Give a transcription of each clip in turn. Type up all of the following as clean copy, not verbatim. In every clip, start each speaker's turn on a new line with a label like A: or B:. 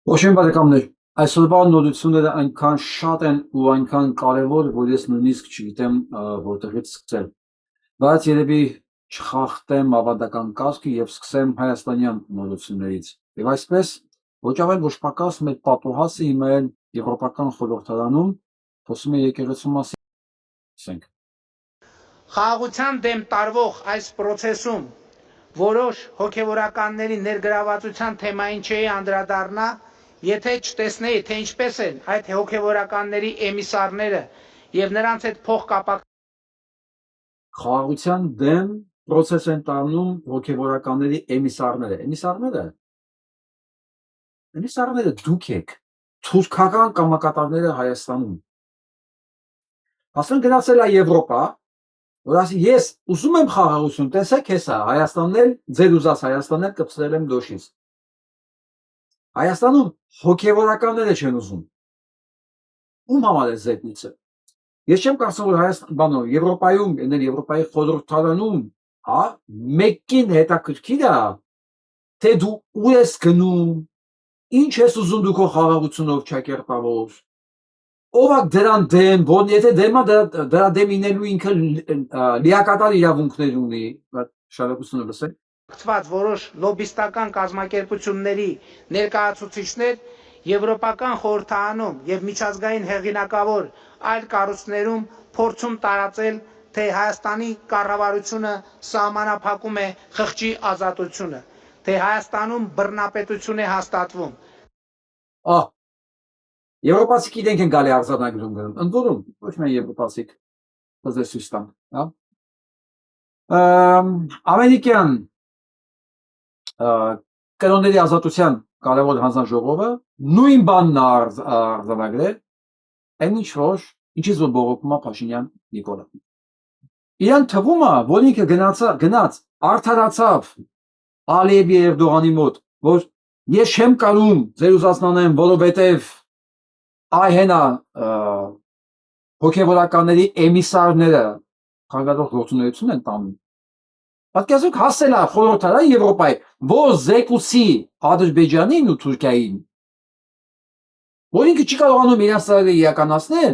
A: Ոչինչ բարեկամներ, այսօրվա նորությունները այնքան շատ են ու այնքան կարևոր, որ ես նույնիսկ չգիտեմ որտեղից սկսել։ Բայց երևի չխախտեմ ավանդական կարգը եւ սկսեմ հայաստանյան նորություններից։ Եվ այսպես, ոչ ավել ոչ պակաս մեր պատուհասը հիմա էլ Եվրոպական խորհրդարանում խոսում է եկեղեցու մասին, ասենք։
B: Խաղաղության դեմ տարվող այս process-ում որոշ հոգևորականների ներգրավվածության թեմային չէի անդրադառնա, եթե չտեսնեի, թե ինչպես են այդ հոգևորականների էմիսարները եւ նրանց հետ փոխկապակ
A: Խաղաղության դեմ process են տանում հոգևորականների էմիսարները։ Էմիսարները դուք եք, թուրքական կամակատարները Հայաստանում։ Ասեն գնացել է Եվրոպա, որ ասի ես ուզում եմ խաղաղություն, տեսեք հեսա, Հայաստանն էլ, ձեր ուզած Հայաստանն էլ կպցրել եմ դոշից։ Հայաստանում հոգևորականները չեն ուզում։ Ում համար է զեկույցը։ Ես չեմ կարծում, որ Եվրոպայում, Եվրոպայի խորհրդարանում, մեկին հետաքրքիր է, թե դու ուր ես գնում, ինչ ես ուզում դու քո խաղաղությունով չակերպավոր, ով է դրան դեմ, որ եթե դեմա դրա դեմ ինելու ինքը լիակատար իրավունքներ ունի, շարունակությունը լսեք։
B: որոշ լոբիստական կազմակերպությունների ներկայացուցիչներ Եվրոպական խորհրդարանում եւ միջազգային հեղինակավոր այլ կառույցներում փորձում տարածել, թե Հայաստանի կառավարությունը սահմանափակում է խղճի ազատությունը, թե Հայաստանում բռնապետություն է հաստատվում։
A: Եվրոպացիք իրենք են գալի արձանագրում գրում, ընդորում, ոչ միայն եվրոպացիք, ցույց տան, հա։ Ամերիկյան կրոնների ազատության կարևոր հանձնաժողովը նույն բանն է արձանագրել, այն ինչից որ բողոքում է Փաշինյան Նիկոլը։ Իրան թվում է, որ ինքը գնաց արդարացավ Ալիևի Էրդողանի մոտ, որ ես չեմ կարում ձեր ուզածն անեմ, որովհետև այ հենա հոգևորականների էմիսարները խանգարող գործունեություն են տանում։ Պատկերացրեք հասել է խորհրդարան Եվրոպայի, որ զեկուցի Ադրբեջանին ու Թուրքիային, որ ինքը չի կարողանում իրենց ծրագրերը իրականացնել,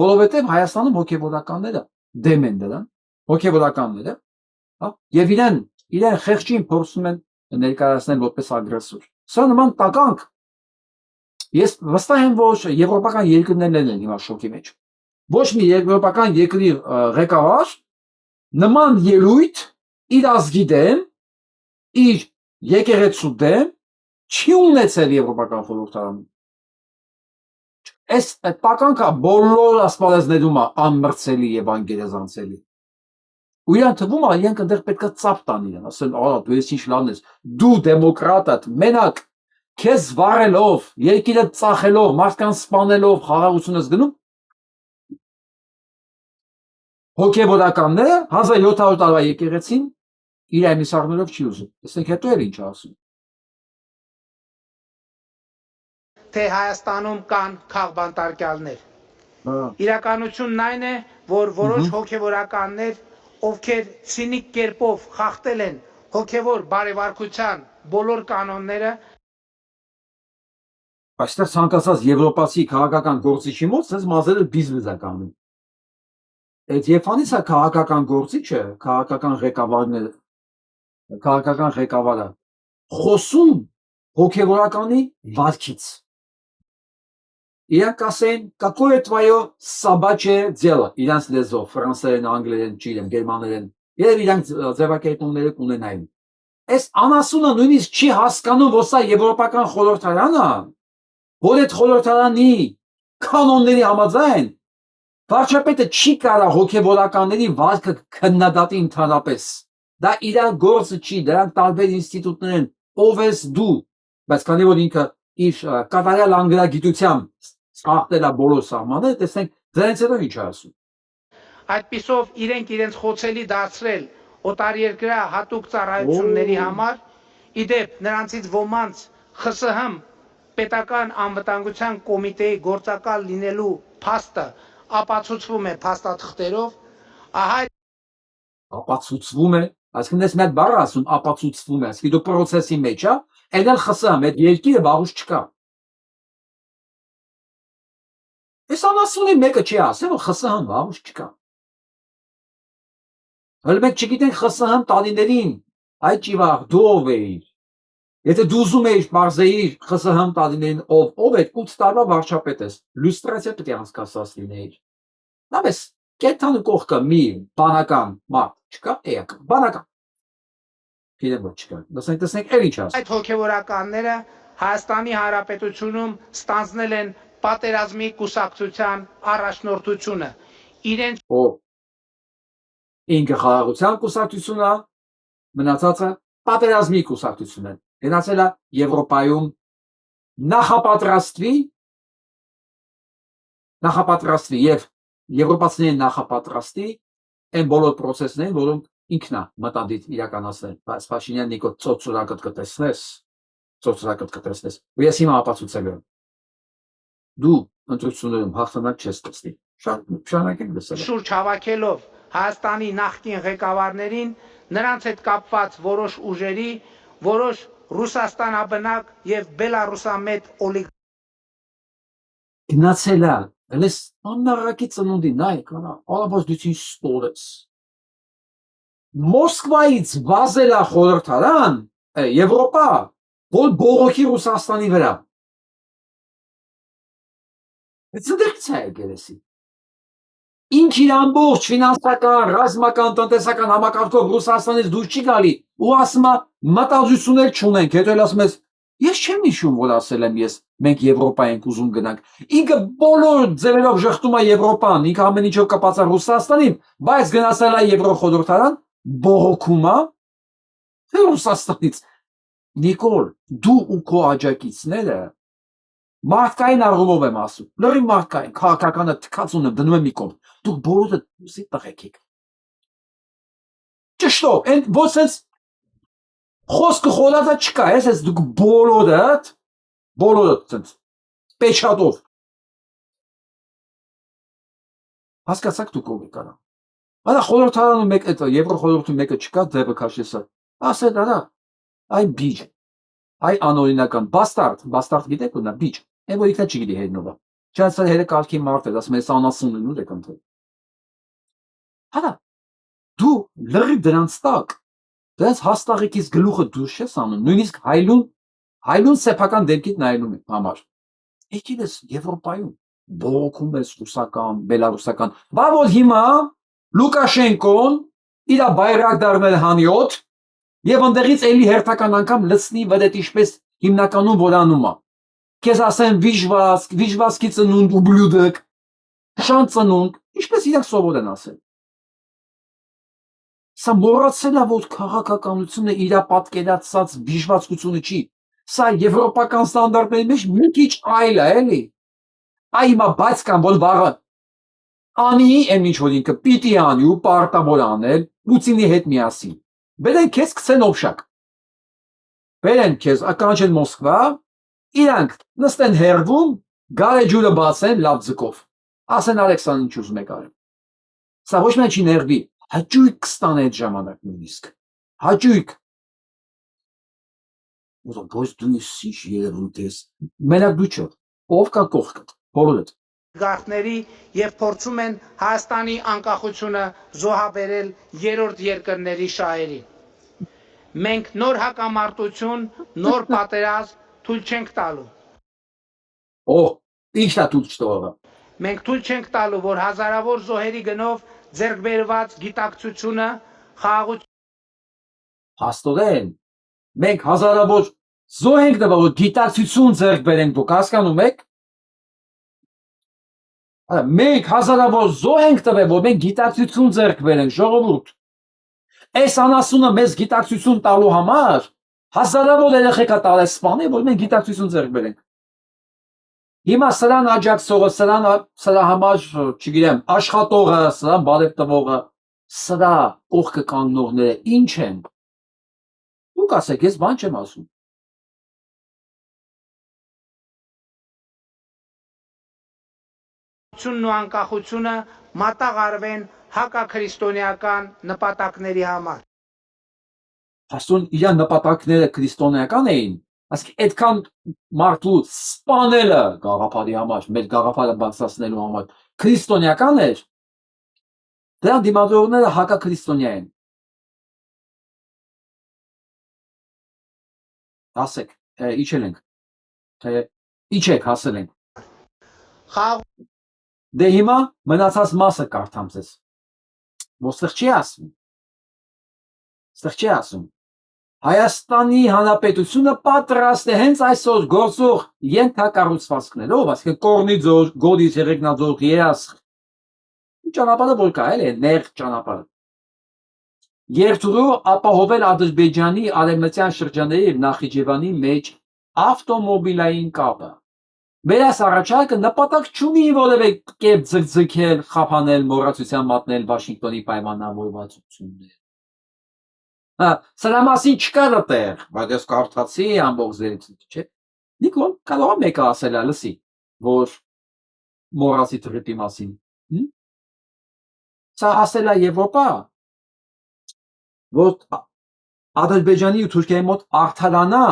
A: որովհետև Հայաստանում հոգևորականները դեմ են դրան, հոգևորականները, եւ իրեն խեղճին փորձում են ներկայացնել որպես ագրեսոր։ Սա նման տականք ես վստահ եմ, որ եվրոպական երկրներն են հիմա շոկի մեջ։ Ոչ մի եվրոպական երկրի ղեկավար նման ելույթ իր ազգի դեմ, իր եկեղեցու դեմ չի ունեցել Եվրոպական խորհրդարանում։ Այս տականքը բոլոր ասպարեզներում է անմրցելի եւ անգերազանցելի։ Ու իրան թվում է, իրենք այնտեղ պետք է ծափ տան իրեն, ասեն, դու ես ինչ լավն ես, դու դեմոկրատ ես, մենակ քեզ վարելով, երկիրը ծախելով, մարդկանց սպանելով խաղաղություն ես գնում։ Հոգևորականները 1700 տարվա եկեղեցին իր էմիսարներով չի ուզում։ Տեսեք հետո էլ ինչ ասում։
B: Թե Հայաստանում կան քաղբանտարկյալներ։ Իրականությունն այն է, որ որոշ հոգևորականներ, ովքեր ցինիկ կերպով խախտել են հոգևոր բարեվարկության բոլոր կանոնները,
A: այստեղ ցանկացած եվրոպացի քաղաքական գործիչի մոտ sense մազերը բիզնես է կանում։ Այդ Եփանից է քաղաքական գործիչը, քաղաքական ղեկավարը խոսում հոգևորականի վարքից։ Իրանք ասեն, какое твое собачье дело, իրանց լեզվով, ֆրանսերեն, անգլերեն, ճիրեն, գերմաներեն, եւ իրանք ձևակերպումները կունենային։ Այս անասունը նույնիսկ չի հասկանում, որ սա եվրոպական խորհրդարան է, որ այդ խորհրդարանի կանոնների համաձայն վարչապետը չի կարող հոգևորականների վարքը քննադատի ընդհանրապես։ Դա իր գործը չի, դրանք տարբեր ինստիտուտներ են, ով ես դու, բայց քանի որ ինքը իր կատարյալ անգրագիտությամբ խախտել է բոլոր սահմանները, տեսնենք դրանից հետո ինչ է ասում։
B: Այդպիսով իրենց խոցելի դարձրել օտարերկրյա հատուկ ծառայությունների համար, իդեպ նրանցից ոմանց ԽՍՀՄ պետական անվտանգության կոմիտեի գործակալ լինելու փաստը ապացուցվում է փաստաթղթերով, ահա
A: ապացուցվում է, այսինքն ես մեկ բառ ասում ապացուցվում է, այսինքն դու process-ի մեջ է, այլ ԽՍՀՄ այդ երկիրը վաղուց չկա։ Այս անասունի մեկը չի ասել, որ ԽՍՀՄ վաղուց չկա։ Հələ մենք չգիտենք ԽՍՀՄ տանիներին, այդ ճիվաղ, դու ով էիր։ Եթե դու ուզում էիր մարզեիր ԽՍՀՄ տանիներին ով էր 8 տարվա վարչապետ ես, լյուստրացիա պետք է անցկացած լինեիր։ Նավես կենթանի կողքը մի բանական մարդ չկա, էական, բանական։ Գիտեմ որ չկա։ Տեսնենք էլ ինչ ասում։
B: Այդ հոգևորականները Հայաստանի Հանրապետությունում ստանձնել են պատերազմի կուսակցության առաջնորդությունը։ Իրենց
A: ինքը խաղաղության կուսակցությունն է, մնացածը պատերազմի կուսակցությունն է։ Գնացել է Եվրոպայում նախապատրաստվի եւ եվրոպացիներին նախապատրաստի այն բոլոր process-ներին, որոնք ինքն է մտադիր իրականացնել։ Բայց Փաշինյան Նիկոլ ծոցորակը կտեսնես, ու ես հիմա ապացուցել եմ։ Դու ընտրություններում հաղթանակ չես տեսնի։ Շարունակենք լսել։
B: շուրջ հավաքելով Հայաստանի նախկին ղեկավարներին, նրանց հետ կապված որոշ ուժերի, որոշ ռուսաստանաբնակ եւ բելարուսամետ օլիգարխ
A: գնացել է, լես աննարակի ծնունդի նայեք, ալաբոզդություն ստորես։ Մոսկվայից վազել է խորհրդարան, Եվրոպա, որ բողոքի Ռուսաստանի վրա։ Ձդերից է գերեսի։ Ինք իր ամբողջ ֆինանսական, ռազմական, տնտեսական համակարգով Ռուսաստանից դուրս չի գալի ու ասում է մտածություններ չունենք, հետո էլ ասում ես ես չեմ հիշում որ ասել եմ ես մենք Եվրոպա ենք ուզում գնանք։ Ինքը բոլոր ձևերով ժխտում է Եվրոպան, ինքը ամեն ինչով կապված է Ռուսաստանին, բայց գնացել է Եվրոխորհրդարան, բողոքում է Ռուսաստանից։ Նիկոլ, դու ու քո աջակիցները մարդկային առումով եմ ասում, լրի մարդկային, քաղաքականը թքած ունեմ, դնում եմ մի կողմ, դուք բոլորը դուսի տղեկ եք։ Ճշտով, այն ոչ sense խոսքը խորածա չկա, ես դուք բոլորդ sense պեչատով հասկացաք դուք ով եք արա։ Արա խորհրդարանում մեկ այդ Եվրոխորհրդում մեկը չկա, ձևը քաշեսա։ Ասել արա, այ բիջ, այ անօրինական բաստարդ գիտեք ու նա բիջ, այն որ ինքնա չգիտի հերնովա։ Չասել հերը կարգի մարդ է, ասում ես անասունն ու դեք ընդ։ Հա դու լրի դրանց տակ, դրանց հաստաղիկից գլուխը դուրս չես անում, նույնիսկ հայլուն սեփական դեպքիդ նայելու համար։ Եկել ես Եվրոպայում, բողոքում ես ռուսական, բելարուսական, բա որ հիմա Լուկաշենկոն իր բայրակդարներ հանյոտ եւ ընդեղից էլի հերթական անգամ լցնի վդետ ինչպես հիմնականում որ անում է։ Քեզ ասեն վիժվասկի ծնունդ ублյուդակ, շան ծնունդ, ինչպես իրենք սովոր են ասել։ Սա մոռացել է որ քաղաքականությունը իր պատկերացած վիժվածքությունը չի։ Սա եվրոպական ստանդարտների մեջ մի քիչ այլ է, էլի։ Այ հիմա բայց կան որ վաղը անի այն ինչ որ ինքը պիտի անի ու պարտավոր անել Պուտինի հետ միասին։ Բերեն քեզ գցեն օբշակ։ Բերեն քեզ ականջեն Մոսկվա, իրանք նստեն հերվում, գարեջուրը բացեն լավ ձկով։ Ասեն Ալեքսան ինչ ուզում եք արել։ Սա ոչ միայն չի ներվի, հաճույք կստանե այդ ժամանակ նույնիսկ։ Հաճույք։ Ոչ դու ինչ երևույթ ես։ Մենակ դու չէ։ Ով կա կողքդ, բոլորդ։
B: գաղթների եւ փորձում են Հայաստանի անկախությունը զոհաբերել երրորդ երկրների շահերին։ Մենք նոր հակամարտություն, նոր պատերազմ թույլ չենք տալու։
A: Ի՞նչն է թույլ չտալու։
B: Մենք թույլ չենք տալու, որ հազարավոր զոհերի գնով ձեռք բերված գիտակցությունը խաղաղություն
A: Հաստորեն, մենք հազարավոր զոհ ենք տվել, որ գիտակցություն ձեռք բերենք, դուք հասկանում եք։ Մենք հազարավոր զոհ ենք տվել, որ մենք գիտակցություն ձեռք բերենք, ժողովուրդ։ Այս անասունը մեզ գիտակցություն տալու համար հազարավոր երեխեք է տալիս սպանել, որ մենք գիտակցություն ձեռք բերենք։ Հիմա սրան աջակցողը, սրա համար, չգիտեմ, աշխատողը, սրան բարև տվողը, սրա կողքը կանգնողները ինչ են։ Դուք ասեք, ես բան չեմ ասում։
B: ու անկախությունը մատաղ արվեն հակաքրիստոնեական նպատակների համար։
A: Աստուն իր նպատակները քրիստոնեական էին, Ասկի այդքան մարդու սպանելը գաղափարի համար, մեր գաղափարը բարձրացնելու համար քրիստոնեական էր, դրան դիմադրողները հակաքրիստոնյա են։ Ասեք, իջել ենք, թե իջեք, հասել ենք։
B: Խաղ
A: Դե հիմա մնացած մասը կարդամ ձեզ։ Ոստեղ չի ասում։ Ոստեղ չի ասում։ Հայաստանի Հանրապետությունը պատրաստ է հենց այսօր գործող ենթակառուցվածքներով, այսինքն Կորնի ձոր, Գորիս, Երեգնաձոր, Երասխ, ճանապարհը որ կա, էլի նեղ ճանապարհը։ Երթուղով ապահովել Ադրբեջանի արևմտյան շրջանների եւ Նախիջևանի մեջ ավտոմոբիլային կապը։ Մեր այս առաջարկը նպատակ չունի որևէ կերպ ձգձգել, խափանել, մոռացության մատնել Վաշինգտոնի պայմանավորվածությունները։ Սրա մասին չկար այդտեղ, բայց ես կարդացի ամբողջ ձերից, չէ՞։ Նիկոլ, կարող է մեկը ասել, լսի, որ մոռացի թրիպի մասին։ Սա ասել է Եվրոպա, որ Ադրբեջանի ու Թուրքիայի մոտ արդարանա,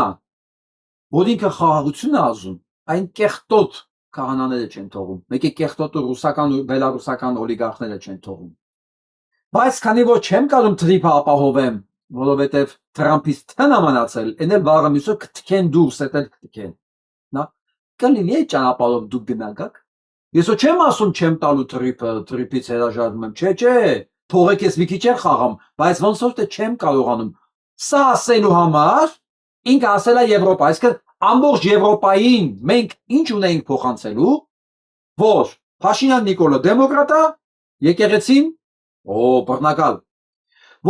A: որ ինքը խաղաղություն է ազում, այն կեղտոտ քահանաները չեն թողում, մեկի կեղտոտը ռուսական ու բելարուսական օլիգարխները չեն թողում։ Բայց քանի որ չեմ կարող թրիպը ապահովեմ, որովհետև Թրամփից թնա մնացել, էնել վաղը մյուսը կթքեն դուրս, էտել կթքեն։ Նա կլինի այդ ճանապարհով դուք գնաք։ Ես չեմ ասում չեմ տալու թրիպը, թրիպից հրաժարվում եմ, չէ, թողեք ես մի քիչ եմ խաղամ, բայց ոնց որ թե չեմ կարողանում։ Սա ասելու համար ինքը ասել է Եվրոպա, այսինքն ամբողջ Եվրոպային մենք ինչ ունենք փոխանցելու, որ Փաշինյան Նիկոլը դեմոկրատ է, եկեղեցին, բռնակալ,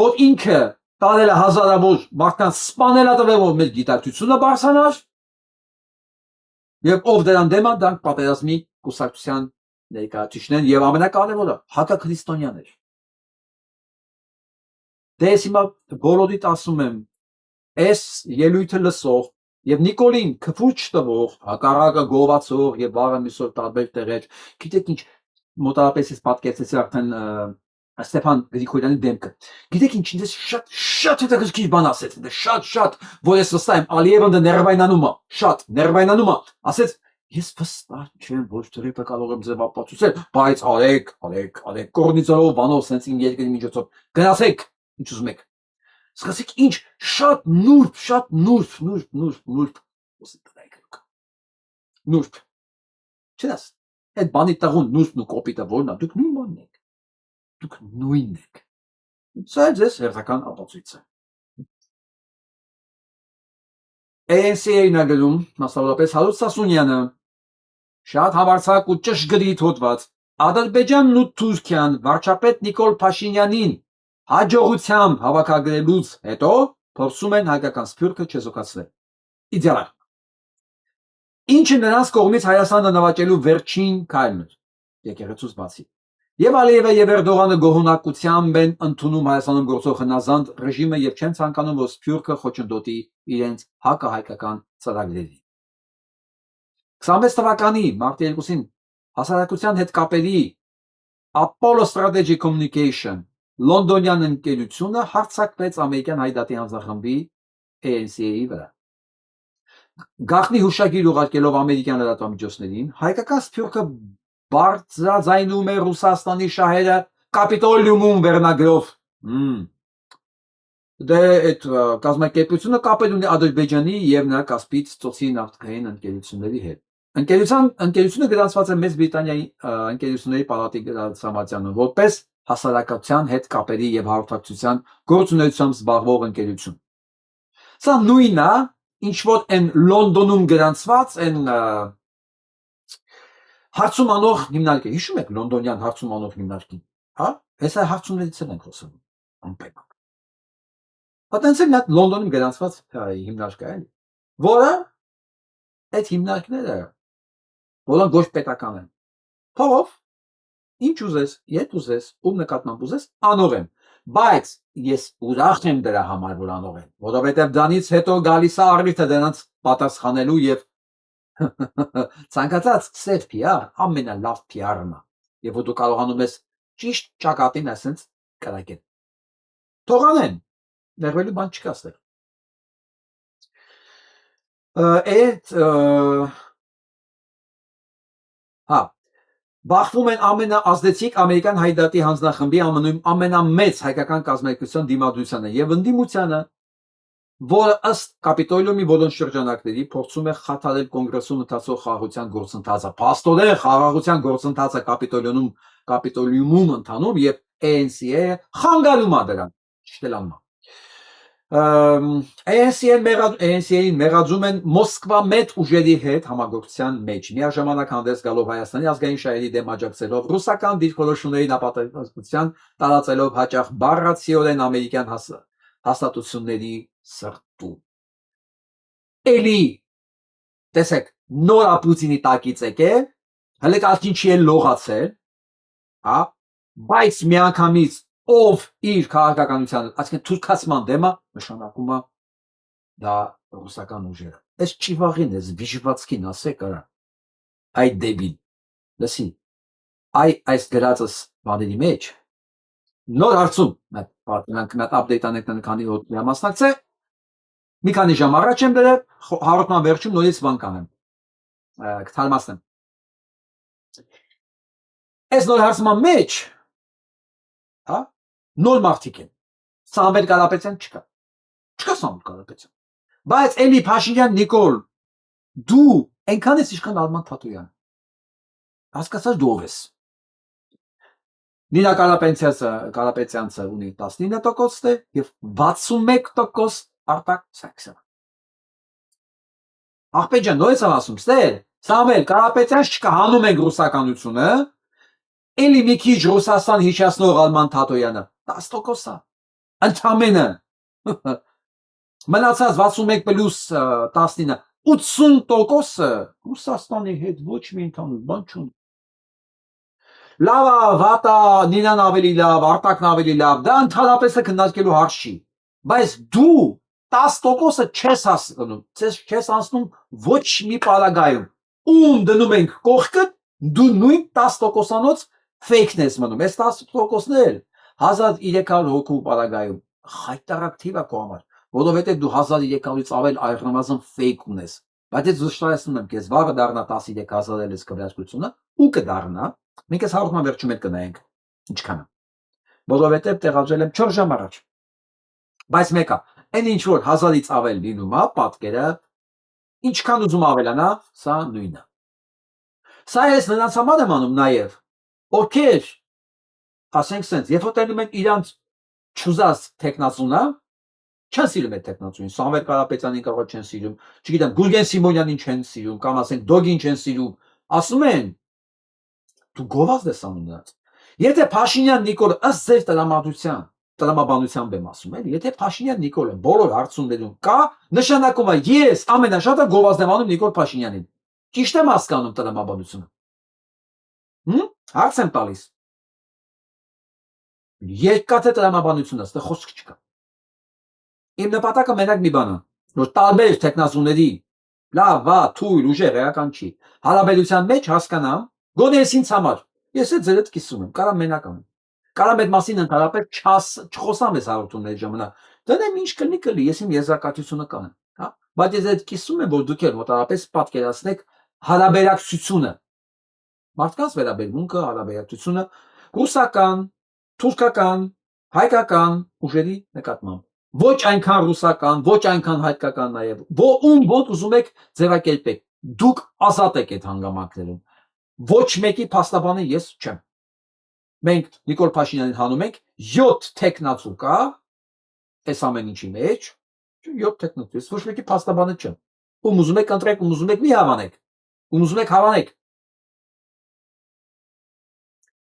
A: որ ինքը տարել է հազարավոր մարդկանց սպանել է տվել, որ մեր գիտակցությունը բարձրանար, եւ ով դրան դեմ է, դրանք պատերազմի կուսակցության ներկայացուցիչներն եւ ամենակարևորը հակաքրիստոնյաներ։ Դե ես հիմա բոլորիդ ասում եմ, այս ելույթը լսող եւ Նիկոլին քֆուր չտվող, հակառակը գովացող եւ վաղը միսոր տարբեր տեղեր, գիտեք ինչ, մոտավորապես ես պատկերացրեցի արդեն Ստեփան Գրիգորյանի դեմքը։ Գիտեք ինչ, ինձ շատ հետաքրքիր բան ասեց, շատ, որ ես վստահ եմ, Ալիևը ներվայնանում է, շատ ներվայնանում է, ասեց, ես վստահ չեմ, որ թրիպը կարող եմ ձեզ ապացուցել, բայց արեք, կորնիձորով, բանով, սենց իմ երկրի միջոցով, գնացեք, ինչ ուզում եք։ Սկսեցիք ինչ, շատ նուրբ, նուրբ, չնաս, այդ բանի տաղուն նուրբն ու կոպիտը որն է, դուք նույն բանն եք, դուք նույնն եք, սա ձեզ հերթական ապացույցը։ ANC-ն է գրում, մասնավորապես Հարություն Սասունյանը, շատ համարձակ ու ճշգրիտ հոդված, Ադրբեջանն ու Թուրքիան վարչապետ Նիկոլ Փաշինյանին հաջողությամբ հավաքագրելուց հետո փորձում են հայկական սփյուռքը չեզոքացնել։ Իդեալ։ Ինչը նրանց կողմից Հայաստանը նվաճելու վերջին քայլն էր, եկեղեցուց բացի։ Եվ Ալիևը եւ Էրդողանը գոհունակությամբ են ընդունում Հայաստանում գործող հնազանդ ռեժիմը եւ չեն ցանկանում, որ սփյուռքը խոչընդոտի իրենց հակահայկական ծրագրերին։ 26 թվականի մարտի 2-ին հասարակության հետ կապերի Apollo Strategic Communication լոնդոնյան ընկերությունը հարձակվեց ամերիկյան հայդատի հանձնախմբի ANC-ի վրա։ Գաղտնի հուշագիր ուղարկելով ամերիկյան լրատվամիջոցներին, հայկական սփյուռքը բարձրաձայնում է Ռուսաստանի շահերը կապիտոլիումում վերնագրով։ Դե այդ կազմակերպությունը կապել ունի Ադրբեջանի եւ նրա Կասպից ծոցի նավթային ընկերությունների հետ։ Ընկերությունը գրանցված է Մեծ Բրիտանիայի ընկերությունների պալատի գրասամարցյանում որպես հասարակության հետ կապերի եւ հաղորդակցության գործունեությամբ զբաղվող ընկերություն։ Սա նույնն է, ինչ որ այն Լոնդոնում գրանցված այն հարցում անող հիմնարկը, հիշում եք լոնդոնյան հարցում անող հիմնարկին, հա? Հեսա հարցումներից են խոսում, անպայման։ Հատենցել նա Լոնդոնում գրանցված հիմնարկը է, որը այդ հիմնարկները, որոնք ոչ պետական են, թողով, ինչ ուզես, ետ ուզես, ում նկատմամբ ուզես, անող են, բայց ես ուրախ եմ դրա համար, որ անող են, որովհետև դրանից հետո գալիս է առիթը դրանց պատասխանելու եւ ցանկացած սև PR ամենալավ PR-ն է, եւ որ դու կարողանում ես ճիշտ ճակատին ասենց կրակել։ Թողանեն, ներվելու բան չկա ստեղ։ Այդ հա բախվում են ամենաազդեցիկ ամերիկյան հայդատի հանձնախմբի ամենամեծ հայկական կազմակերպության դիմադրությանը եւ ընդդիմությանը, որը ըստ կապիտոլիումի բոլոր շրջանակների փորձում է խաթարել կոնգրեսում ընթացող խաղաղության գործընթացը։ Փաստորեն խաղաղության գործընթացը կապիտոլիումում ընթանում եւ ANC-ը խանգարում է դրան։ Չտելանմա։ ANC-ին մեղադրում են Մոսկվա մեծ ուժերի հետ համագործության մեջ, միաժամանակ հանդես գալով Հայաստանի ազգային շահերի դեմ աջակցելով ռուսական դիրքորոշումների նպատակության տարածելով հաճախ բառացիորեն ամերիկյան հաստատությունների սրտում։ Էլի տեսեք, նոր Պուտինի տակից եկել, հələ կարգին չի լողացել, հա, բայց միանգամից ով իր քաղաքականության, այսինքն թուրքացման դեմը նշանակում է դա ռուսական ուժերը։ Այս չի վաղին, այս վիճվածքին ասեք արա։ Այ դեբիլ։ Լսի, այս գրածս բաների մեջ նոր հարցում, մենք update անենք քանի օր մասնակցե, մի քանի ժամ առաջ եմ դրել, հաղորդման վերջում նորից բան կանեմ։ Կթարմացնեմ։ Այս նոր հարցման մեջ, հա, նոր մարդիկ են։ Սամվել Կարապետյան չկա։ Չկա Սամվել Կարապետյան։ Բայց Էլի Փաշինյան Նիկոլ, դու այնքան ես ինչքան Արման Թաթոյան։ Հասկացած դու ով ես։ Նինա Կարապետյանցը ունի 19% եւ 61% Արտակ Սարգսյանը։ Աղբեջան, նույնս եմ ասում, ստեր, Սամվել Կարապետյան չկա, հանում ենք ռուսականությունը, Էլի մի քիչ Ռուսաստան հիշեցնող Արման Թաթոյանը 10%-ա։ Ընդամենը մնացած 61 պլյուս 19 80%-ը Ռուսաստանի հետ ոչ մի ընդհանուր բան չունի։ Լավա, վատա, Նինան ավելի լավ, Արտակն ավելի լավ, դա ընդհանրապես քննարկելու հարց չի։ Բայց դու 10%-ը չես հասնում, չես անցնում ոչ մի պարագայում։ Ում դնում ենք կողքը, դու նույն 10%-անոց fake-ն ես մնում։ Այս 10%-ն էլ 1300 հոգու պարագայում խայտարակ թիվ է քո համար, որովհետև դու 1300-ից ավել առնվազն fake ունես։ Բայց ես զշտացնում եմ քեզ, վաղը դառնա 13000-ել ես քվեարկությունը ու կդառնա։ Մենք այս հաղորդման վերջում էլ կնայենք ինչքան է։ Որովհետև տեղադրել եմ 4 ժամ առաջ։ Բայց մեկը, այն ինչ որ 1000-ից ավել լինում է, պատկերը ինչքան ուզում ավելանա, սա նույնը։ Սա ես նրանց համար եմ անում նաև, ովքեր, ասենք սենց, երբ որ տենում են իրանց չուզած տեխնացունը, չեն սիրում այդ տեխնացունին, Սամվել Կարապետյանին կարող չեն սիրում, չգիտեմ, Գուրգեն Սիմոնյանին չեն սիրում, կամ ասենք Դոգին չեն սիրում, ասում են, դու գովազդ ես անում նրանց։ Եթե Փաշինյան Նիկոլը ըստ ձեր տրամաբանությամբ եմ ասում, եթե Փաշինյան Նիկոլը բոլոր հարցումներում կա, նշանակում է ես ամենաշատը գովազդ եմ անում Նիկոլ Փաշինյանին։ Ճիշտ եմ հասկանում տրամաբանությունը։ Հարց եմ տալիս։ Երկաթե տրամաբանությունը, ստե խոսք չկա։ Իմ նպատակը մենակ մի բան է, որ տարբեր տեխնազուների լավ, վատ, թույլ, ուժեղ, էական չի, հարաբերության մեջ հասկանամ, գոնե ես ինձ համար, ես այդ ձերդ կիսում եմ, կարամ մենակ անեմ, կարամ այդ մասին ընդհանրապես չխոսամ ես հաղորդումների ժամանակ, դնեմ ինչ կլի, ես իմ եզրակացությունը կանեմ, հա, բայց ես այդ կիսում եմ, որ դուք էլ մոտավորապես պատկերացնեք հարաբերակցությունը, մարդկանց վերաբերմունքը, հարաբերակցությունը ռուսական, թուրքական, հայկական ուժերի նկատմամբ։ Ոչ այնքան ռուսական, ոչ այնքան հայկական նաև, ում ուզում եք ձևակերպեք, դուք ազատ եք այդ հանգամանքներում, ոչ մեկի փաստաբանը ես չեմ։ Մենք Նիկոլ Փաշինյանին հանում ենք 7 տեխնացու կա, այս ամեն ինչի մեջ, 7 տեխնացու, ես ոչ մեկի փաստաբանը չեմ։ Ում ուզում եք ընտրեք, ում ուզում եք մի հավանեք, ում ուզում եք հավանեք։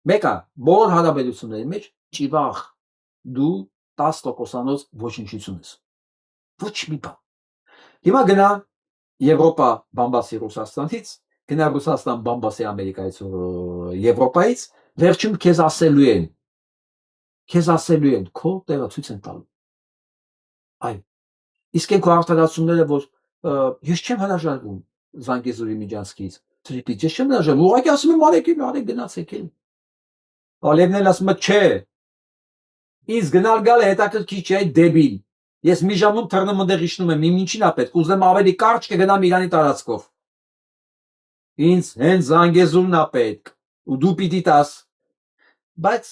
A: Մեկը, բոլոր հարաբերությունների մեջ ճիվաղ դու 10%-անոց ոչնչություն ես։ Ոչ մի բան։ Հիմա գնա Եվրոպա բամբասի Ռուսաստանից, գնա Ռուսաստան բամբասի Ամերիկայից ու Եվրոպայից, վերջում քեզ ասելու են, քո տեղը ցույց են տալու։ Այ, իսկ այն քո արտադրությունները, որ ես չեմ հրաժարվում Զանգեզուրի Միջանցքից, Թրիպից, ես չեմ հրաժարվում, ուղղակի ասում եմ արեք գնացեք էլ։ Ալևն էլ ասում է չէ, ինձ գնալ գալը հետաքրքիր չէ, դեբիլ, Ես մի ժամում թռնում ընդեղ իջնում եմ, իմ ինչին է պետք, ուզեմ ավելի կարճ կգնամ Իրանի տարածքով։ Ինձ հենց Զանգեզուրն է պետք, ու դու պիտի տաս։ Բայց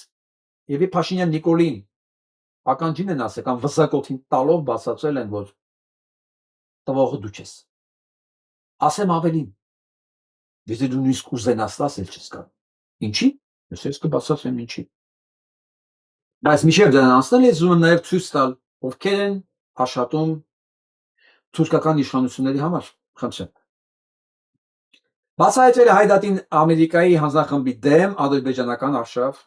A: Եվի Փաշինյան Նիկոլին ականջին են ասել կամ վզակոթին տալով բացատրել են, որ տվողը դու չես։ Ասեմ ավելին։ Եթե դու նույնիսկ ուզենաս ասել չես կարող։ Ինչի՞։ Ես կբացատրեմ ինչի։ Բայց միշտ դրան անցնել ես ուզում եմ նաև ցույց տալ, ովքեր են աշխատում թուրքական իշխանությունների համար։ Խնդրեմ։ Բացահայտվել է Հայդատին Ամերիկայի հանձնախմբի դեմ ադրբեջանական արշավ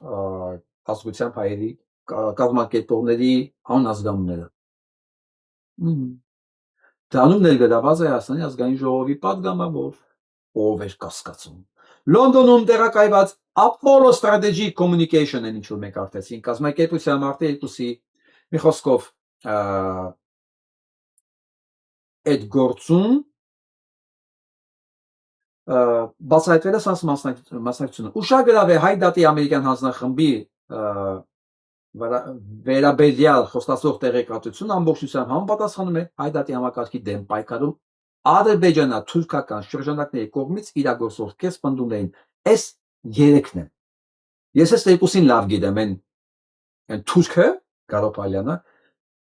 A: ազգությամբ հայերի կազմակերպողների անազգանունները։ Դրանում ներգրաված է Հայաստանի ազգային ժողովի պատգամավոր, ով էր կասկածում։ Լոնդոնում տեղակայված Apollo Strategic Communication են ինչ-որ մենք արդեցին, կազմակերպության մարտի 2-ի մի խոսքով այդ գործում բացահայտվել է սանս մասնակցությունը։ Ուշագրավ է Հայդատի ամերիկյան հանձնախմբի վերաբերյալ խոստացող տեղեկատվությունը ամբողջությամբ համապատասխանում է Հայդատի համակարգի դեմ պայքարում ադրբեջանա-թուրքական շրջանակների կողմից իրագործող կեսպնդումներին։ Այս երեքն են։ Ես այս երկուսին լավ գիտեմ, այն թուրքը Գարոպալյանը,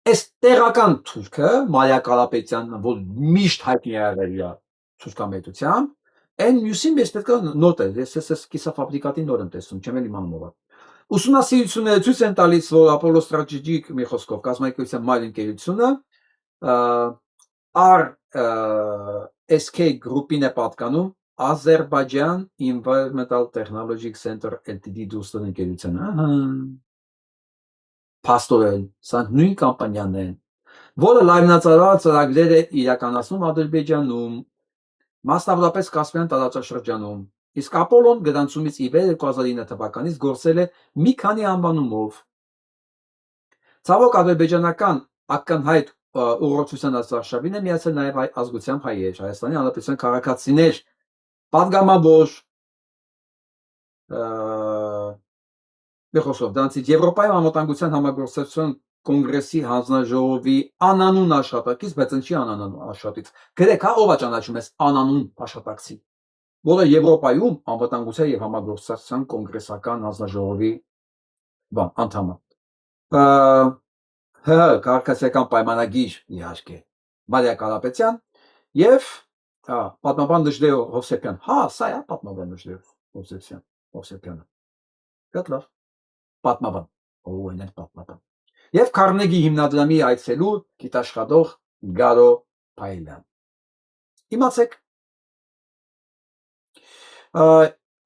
A: այս տեղական թուրքը Մարիա Կարապետյանը, որ միշտ հայտնի է եղել թուրքամետությամբ, այն մյուսին ես պետք է նոտ է, ես կիսաֆաբրիկատի նոր եմ տեսնում, չեմ էլ իմանում ով։ Ուսումնասիրությունները ցույց են տալիս, որ Apollo Strategic մի խոսքով կազմակերպության մայր ընկերությունը RSK Group-ին է պատկանում Azerbaijan Environmental Technology Center Ltd դուստր ընկերությանը։ Փաստորեն, սա նույն կամպանիան է, որը լայնածավալ ծրագրեր է իրականացնում Ադրբեջանում, մասնավորապես Կասպիան տարածաշրջանում։ Իսկ Ապոլոն գրանցումից ի վեր 2009 թվականից գործել է մի քանի անվանումով։ Ցավոք ադրբեջանական ակնհայտ ուղղորդության արշավին է միացել նաև ազգությամբ հայեր, Հայաստանի Հանրապետության քաղաքացիներ, պատգամավոր Բեխոսով դրանցից Եվրոպայի համատանգության համագործակցության կոնգրեսի հանձնաժողովի անանուն աշխատակից, բայց ինչի անանուն աշխատից։ Գրեք, հա, ով է ճանաչում ես անանուն աշխատակցի, որը Եվրոպայում անվտանգության եւ համագործակցության կոնգրեսական հանձնաժողովի անդամ է։ Քաղաքացիական պայմանագիր իհարկե Մարիա Կարապետյան եւ պատմաբան Դժդե Հովսեփյան։ Հա, սա է պատմաբան Դժդե Հովսեփյանը։ Շատ լավ։ Պատմաբան, ով այն է պատմաբան։ Եվ Քարնեգի հիմնադրամի այցելու գիտաշխատող Գարո Փայլյան։ Իմացեք։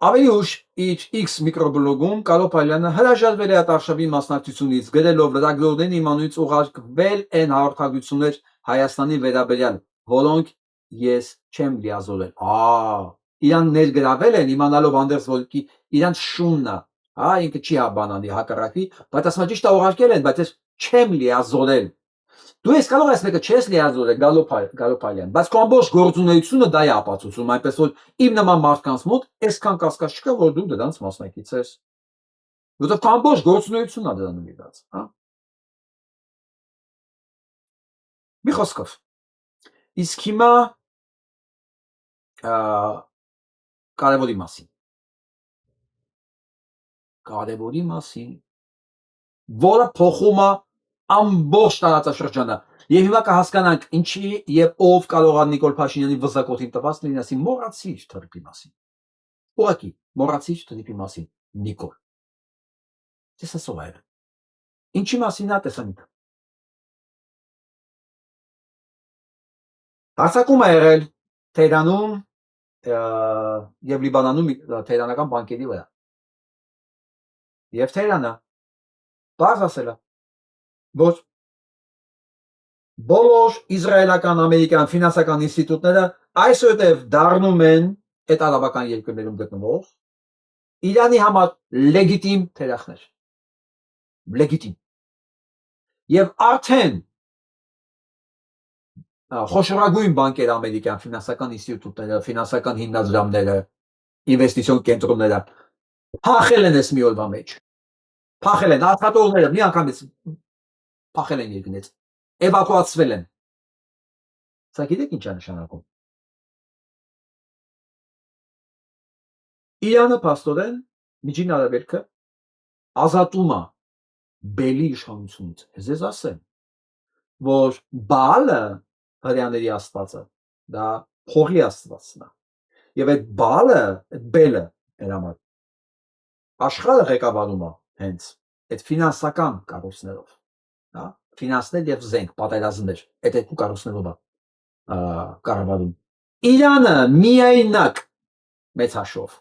A: Ավելի ուշ իր X միկրոբլոգում Գարո Փայլյանը հրաժարվել է այդ արշավի մասնակցությունից, գրելով լրագրողներին իմանուց ուղարկվել են հաղորդագրություններ Հայաստանի վերաբերյալ, որոնք ես չեմ լիազորել։ Իրան ներգրավել են իմանալով Անդերս Վոլկի իրան շուննա, ինքը չի բանանի հակառակի, բայց ասում ճիշտ է ուղարկել են, բայց ես չեմ լիազորել։ Դու ես կարող ես մեկը չես լիազորել Գարո Փայլյան, բայց քո ամբողջ գործունեությունը դա է ապացուցում, այնպես որ իմ նման մարդկանց մոտ այսքան կասկած չկա, որ դու դրանց մասնակից ես։ Որովհետև քո ամբողջ գործունեությունն է դրանում իրաց, հա։ Մի խոսքով։ Իսկ հիմա կարևորի մասին, որը փոխում է ամբողջ տարածաշրջանը։ Եվ հիմա կհասկանանք ինչի եւ ով կարող է Նիկոլ Փաշինյանի վզակոթին տված լինի, մոռացիր թրիպի մասին։ Ուղղակի մոռացիր թրիպի մասին, Նիկոլ։ Տեսասով է։ Ինչի մասին է տեսանիք։ Հարձակում է եղել Թեհրանում եւ Լիբանանում թեհրանական բանկերի վրա։ Եվ Թեհրանը բարձ ասել է, որ բոլոր իսրայելական, ամերիկյան ֆինանսական ինստիտուտները այսուհետև դառնում են այդ արաբական երկրներում գտնվող Իրանի համար լեգիտիմ թերախներ։ Լեգիտիմ։ Եվ արդեն խոշորագույն բանկեր ամերիկյան ֆինանսական ինստիտուտները, ֆինանսական հիմնադրամները, ինվեստիցիոն կենտրոնները փախել են այս մի օրվա մեջ։ Փախել են աշխատողները մի անգամից փախել են երկնից։ էվակուացվել են։ Սա գիտեք ինչ է նշանակում։ Իրանը փաստորեն Միջին Արևելքը ազատում է բելի իշխանությունից։ Ես ասեմ, որ Բալը հрьяաների աստվածը դա փողի աստվածն է։ Եվ այդ Բալը, այդ բելը համար աշխարհը ղեկավարում է հենց այդ ֆինանսական կառույցներով, հա, ֆինանսներ եւ զենք, պատերազմներ, այդ երկու կառույցներով է կառավարում։ Իրանը միայնակ մեծ հաշվով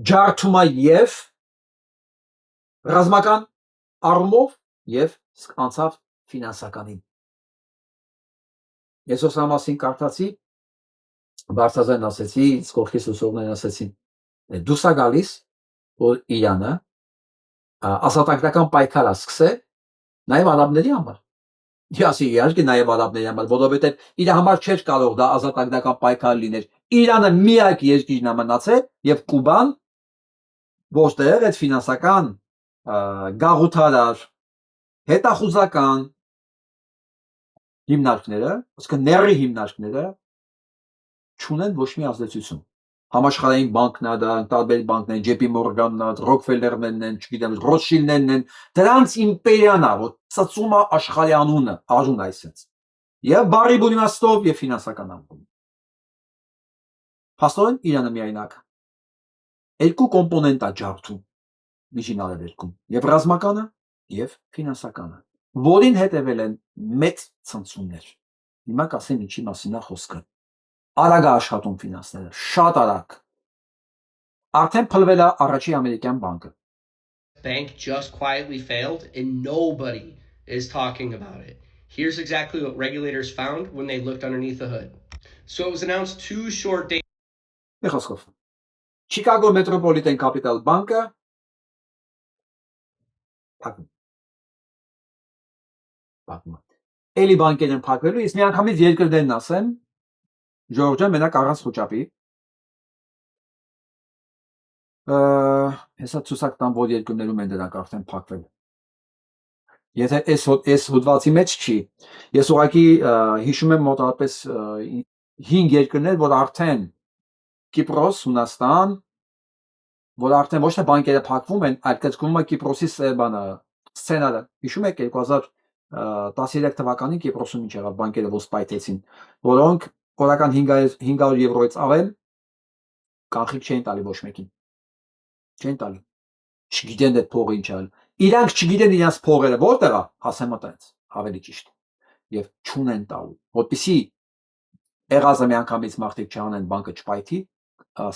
A: ջարդում է եւ ռազմական առումով եւ անցավ ֆինանսականին։ Ես ոսա մասին կարդացի, բարձրազեն ասեցի, սկողքիս ուսողներն ասեցին, դուսա գալիս, որ Իրանը ազատագրական պայքար սկսե նաեւ արաբների համար։ Դիասի իհարկե նաեւ արաբների համար, որովհետեւ իր համար չէր կարող դա ազատագրական պայքար լիներ։ Իրանը միակ երկիրն է մնացել եւ Կուբան, որտեղ այդ ֆինանսական գաղութարար հետախուզական հիմնարկները, ասկա ների հիմնարկները չունեն ոչ մի ազդեցություն։ Համաշխարհային բանկն է, դա տարբեր բանկներ, JP Morgan-ն է, Rockefeller-ներն են, չգիտեմ, Rothschild-ներն են, դրանց իմպերիան է, որ ծծում է աշխարհի անունը, արուն այսպես։ Եվ բարի իմաստով եւ ֆինանսական անկում։ Փաստորեն Իրանը միայնակ երկու կոմպոնենտ է ջարդում Միջին Արևելքում, եւ ռազմականը եւ ֆինանսականը, որին հետևել են մեծ ցնցումներ։ Հիմա կասեմ ինչի մասին է խոսքը։ Արագ է աշխատում ֆինանսները, շատ արագ։ Արդեն փլվել է առաջի ամերիկյան բանկը։
C: Bank just quietly failed and nobody is talking about it. Here's exactly what regulators found when they looked underneath the hood. So it was announced 2 short days.
A: Մեխոսկով։ Chicago Metropolitan Capital Bank-ը փակում։ Էլի բանկերն են փակվելու, իսկ միանգամից երկրներն ասեմ, Ժորժիա մենակ առանց խոճապի։ Հեսա ցուսակ տան որ երկրներում են դրանք արդեն փակվել։ Եթե այս հոդվածի մեջ չի, ես ուղղակի հիշում եմ մոտավորապես 5 երկրներ, որ արդեն Կիպրոս, Հունաստան, որ արդեն ոչ թե բանկերը փակվում են, այլ կցկում է Կիպրոսի բանը, սցենարը։ Հիշում եք 2013 թվականին Կիպրոսում ինչ եղավ, բանկերը ոնց պայթեցին, որոնք օրական 500 եվրոից ավել կանխիկ չէին տալի ոչ մեկին։ Չեն տալի։ Չգիտեն այդ փողը ինչ ալ։ Իրանք չգիտեն իրաց փողերը որտեղ է, ասեմ այդպես, ավելի ճիշտ։ Եվ չունեն տալու, որպեսզի եղածը միանգամից մարդիկ չանեն բանկը չպայթի,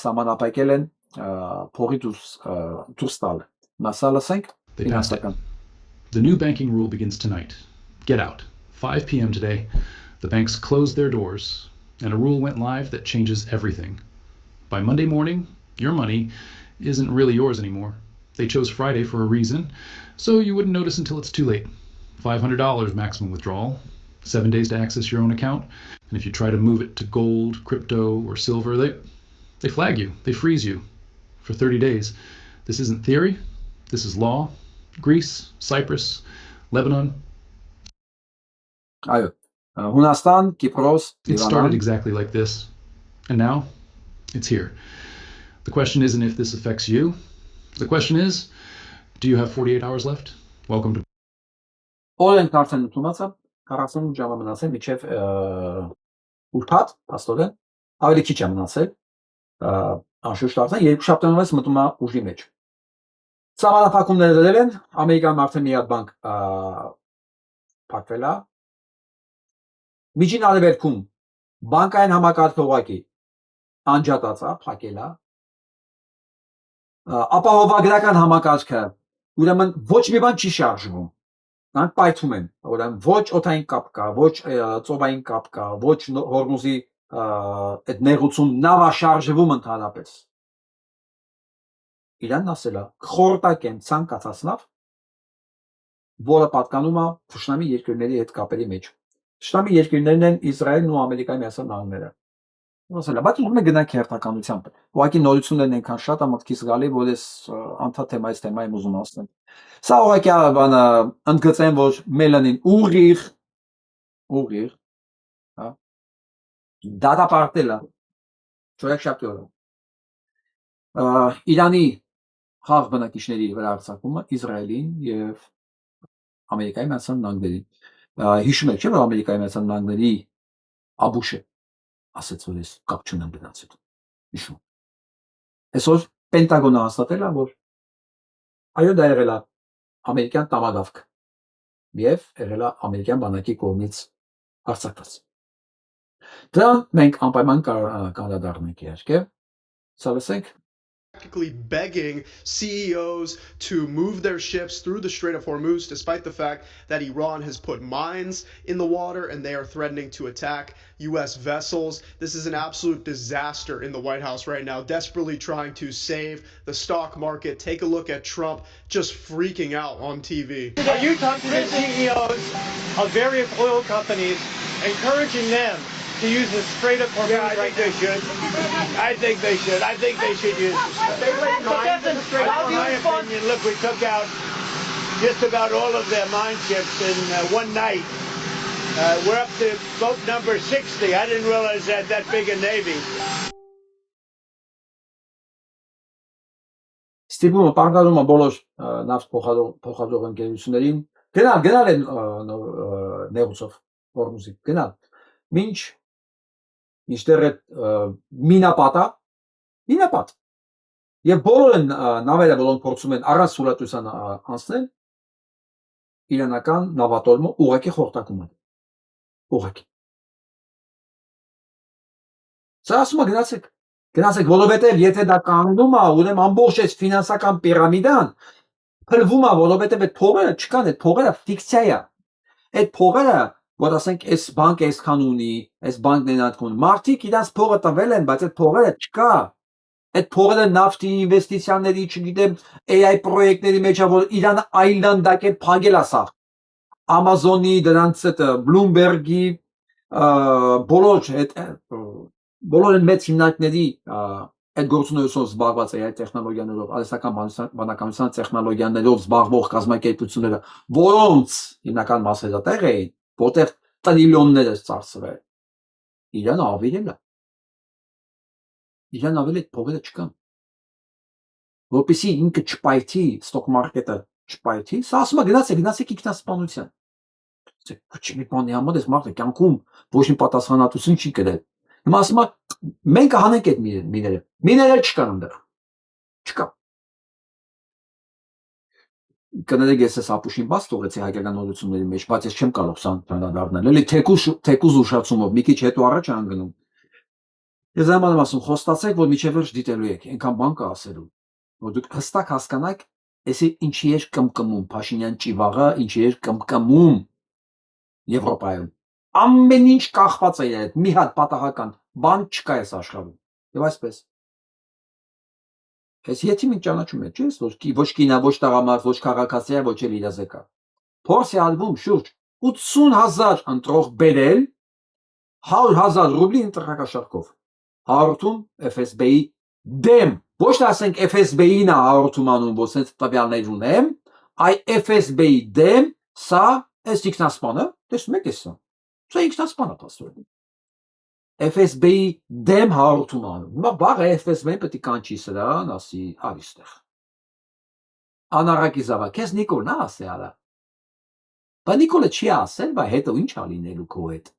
A: սահմանափակել են փողի դուրս տալը։ Մասա լսենք։
D: They passed it. The new banking rule begins tonight. Get out. 5 p.m. today, the banks closed their doors, and a rule went live that changes everything. By Monday morning, your money isn't really yours anymore. They chose Friday for a reason, so you wouldn't notice until it's too late. $500 maximum withdrawal, 7 days to access your own account, and if you try to move it to gold, crypto, or silver, they flag you, they freeze you for 30 days. This isn't theory, this is law. Greece, Cyprus, Lebanon.
A: Այո, Հունաստան, Կիպրոս,
D: It started exactly like this, and now it's here. The question isn't if this affects you. The question is, do you have 48 hours left? Welcome to.
A: Օրենք արդեն ընդունած է, 40 ժամ մնացել միջև ուրբաթ, աստորեն, ավելի քիչ է մնացել, անշուշտ արդեն 2 շաբթանից մտնում է ուժի մեջ։ Սահմանափակումները դրել են, Ամերիկայում արդեն մի հատ բանկ փակվել է։ Միջին Արևելքում բանկային համակարգը ուղղակի անջատած է, փակել է։ Ապահովագրական համակարգը ուրեմն ոչ մի բան չի շարժվում։ Նրանք պայթում են, ուրեմն ոչ օդային կապ կա, ոչ ծովային կապ կա, ոչ Հորմուզի այդ նեղուցում նավաշարժվում ընդհանրապես։ Իրանն ասել է, խորտակ են ցանկացած նավ, որը պատկանում է թշնամի երկրների հետ կապերի մեջ։ Թշնամի երկրներն են Իսրայելն ու Ամերիկայի Միացյալ Նահանգները։ Ասել է, բայց ուզում եք գնանք հերթականությամբ։ Ուղղակի նորություններն այնքան շատ է մտքից գալի, որ ես անդադ թեմայից եմ ուզում ասել։ Սա ուղղակի բանը ընդգծեմ, որ Մելանին ուղիղ ուղիղ, հա, դատապարտելը, չորեքշաբթի օրը, Իրանի խաղ բնակիչների վրա արձակումը Իսրայելին եւ Ամերիկայի Միացյալ Նահանգներին, հիշում եք, չէ՞ որ Ամերիկայի Միացյալ Նահանգների Աբուշը ասաց, որ ես կապ չունեմ դրանց հետ, հիշում, այսօր Պենտագոնը հաստատել է, որ այո դա եղել է ամերիկյան տամադավք եւ եղել է ամերիկյան բանակի կողմից արձակված։ Դրան մենք անպայման կանդրադառնանք իհարկե, սա լսենք
E: practically begging CEOs to move their ships through the Strait of Hormuz, despite the fact that Iran has put mines in the water and they are threatening to attack U.S. vessels. This is an absolute disaster in the White House right now, desperately trying to save the stock market. Take a look at Trump just freaking out on TV.
F: Are you talking to the CEOs of various oil companies, encouraging them to use the Strait of Hormuz?
G: Yeah, I think they should. I think they should. I think they should use it.
F: They laid mines in the Strait. How do you
G: In my
F: respond?
G: opinion, look, we took out just about all of their mine ships in one night. We're up to boat number 60. I didn't realize they had that big a navy.
A: Ստիպումը պարտադրում է բոլոր նավթ փոխադրող ընկերություններին գնալ են նեղուցով Հորմուզի գնալ մինչդեռ այդ մինապատ եւ բոլոր նավերը բոլոր փորձում են առանց սուրատության անցնել իրանական նավատորմը ուղղակի խորտակում են ուղղակի սա ասում է գնացեք որովհետեւ եթե դա կանգնում է ուրեմն ամբողջ այս ֆինանսական պիրամիդան փլվում է որովհետեւ այդ փողերը չկան այդ փողերը ֆիկցիա է այդ փողերը որ ասենք այս բանկը այսքան ունի այս բանկն այնքան մարդիկ իրանց փողը տվել են բայց այդ փողերը չկա այդ փողերը նավթի ինվեստիցիաների չգիտեմ AI պրոյեկտների մեջ է որ Իրանը այլանդակ է փակել ասա Amazon-ի դրանց այդ Bloomberg-ի բոլոր մեծ հիմնարկների այդ գործունեությունով զբաղված AI տեխնոլոգիաներով արհեստական բանականության տեխնոլոգիաներով զբաղվող կազմակերպությունները որոնց հիմնական մասերը տեղ էին որտեղ տրիլիոններ է ծախսվել Իրանը ավելել է Իրան ավելի փողերը չկան որպեսզի ինքը չպայթի stock market-ը չպայթի սա ասում է գնացեք ինքնասպանության ոչ մի բանի համար այս մարդը կյանքում ոչ մի պատասխանատվություն չի կրել հիմա ասում է մենք հանենք այդ միները չկան այնտեղ չկա կներեք ես այս ապուշին բաց թողեցի հայկական նորությունների մեջ բայց ես չեմ կարող սան դառնալ էլի թեկուզ ուշացումով մի քիչ հետո առաջ անգնում ես այնքան ասում խոստացեք որ միջև վերջ դիտելու եք այնքան բան կա ասելու որ դուք հստակ հասկանաք էսի ինչի էր կմկմում Փաշինյան ճիվաղը ինչի էր կմկմում Եվրոպայում ամեն ինչ կախված է այդ մի հատ պատահական բան չկա այս աշխարհում եւ այսպես այս յետիմին ճանաչում եք չէ՞ ոչ կինա ոչ տղամարդ ոչ քաղաքացի ոչ էլ իրազեկա փորձի ալբոմ շուրջ 80,000 ընտրող բերել 100,000 ռուբլի ընտրակաշարքով հարթում FSB-ի դեմ ոչ թե ասենք FSB-ին է հարթում անում ոչ այդ տվյալներ ունեմ այ FSB-ի դեմ սա այս ինքնասպանը տեսնում եք էսա սա ինքնասպան է pastor FSB-ի դեմ հարթում անում հիմա բաղը FSB-ին պետք է կանչի սրան ասի արիստեղ անարակի զավա քեզ Նիկոլն է ասել բա Նիկոլը չի ասել բա հետո ինչ ա լինելու քո հետ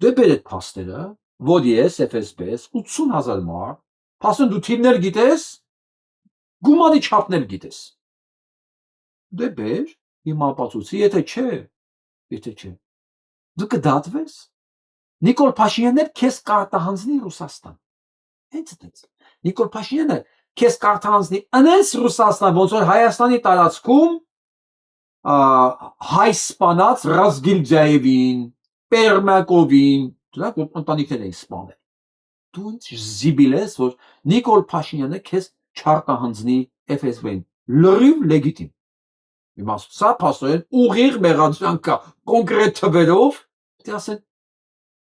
A: դե բերեք փաստերը որ ես FSB-ս 80,000 մարդ փաստորեն դու թիվներ գիտես գումարի չափներ գիտես դե բեր հիմա ապացուցի եթե չէ դու կդատվես Նիկոլ Փաշինյանն քեզ կարտահանձնի Ռուսաստան հենց այդպես Նիկոլ Փաշինյանը քեզ կարտահանձնի անես Ռուսաստան ոնց որ Հայաստանի տարածքում հայ սպանած Ռազգիլջաևին Պերմակովին դրանք ընտանիքներ էին սպանել դու ինձ զիբիլ ես որ Նիկոլ Փաշինյանը քեզ չարտահանձնի FSB-ին լրիվ լեգիտիմ Հիմա սա փաստորեն ուղիղ մեղադրության կա կոնկրետ թվերով դե ասեն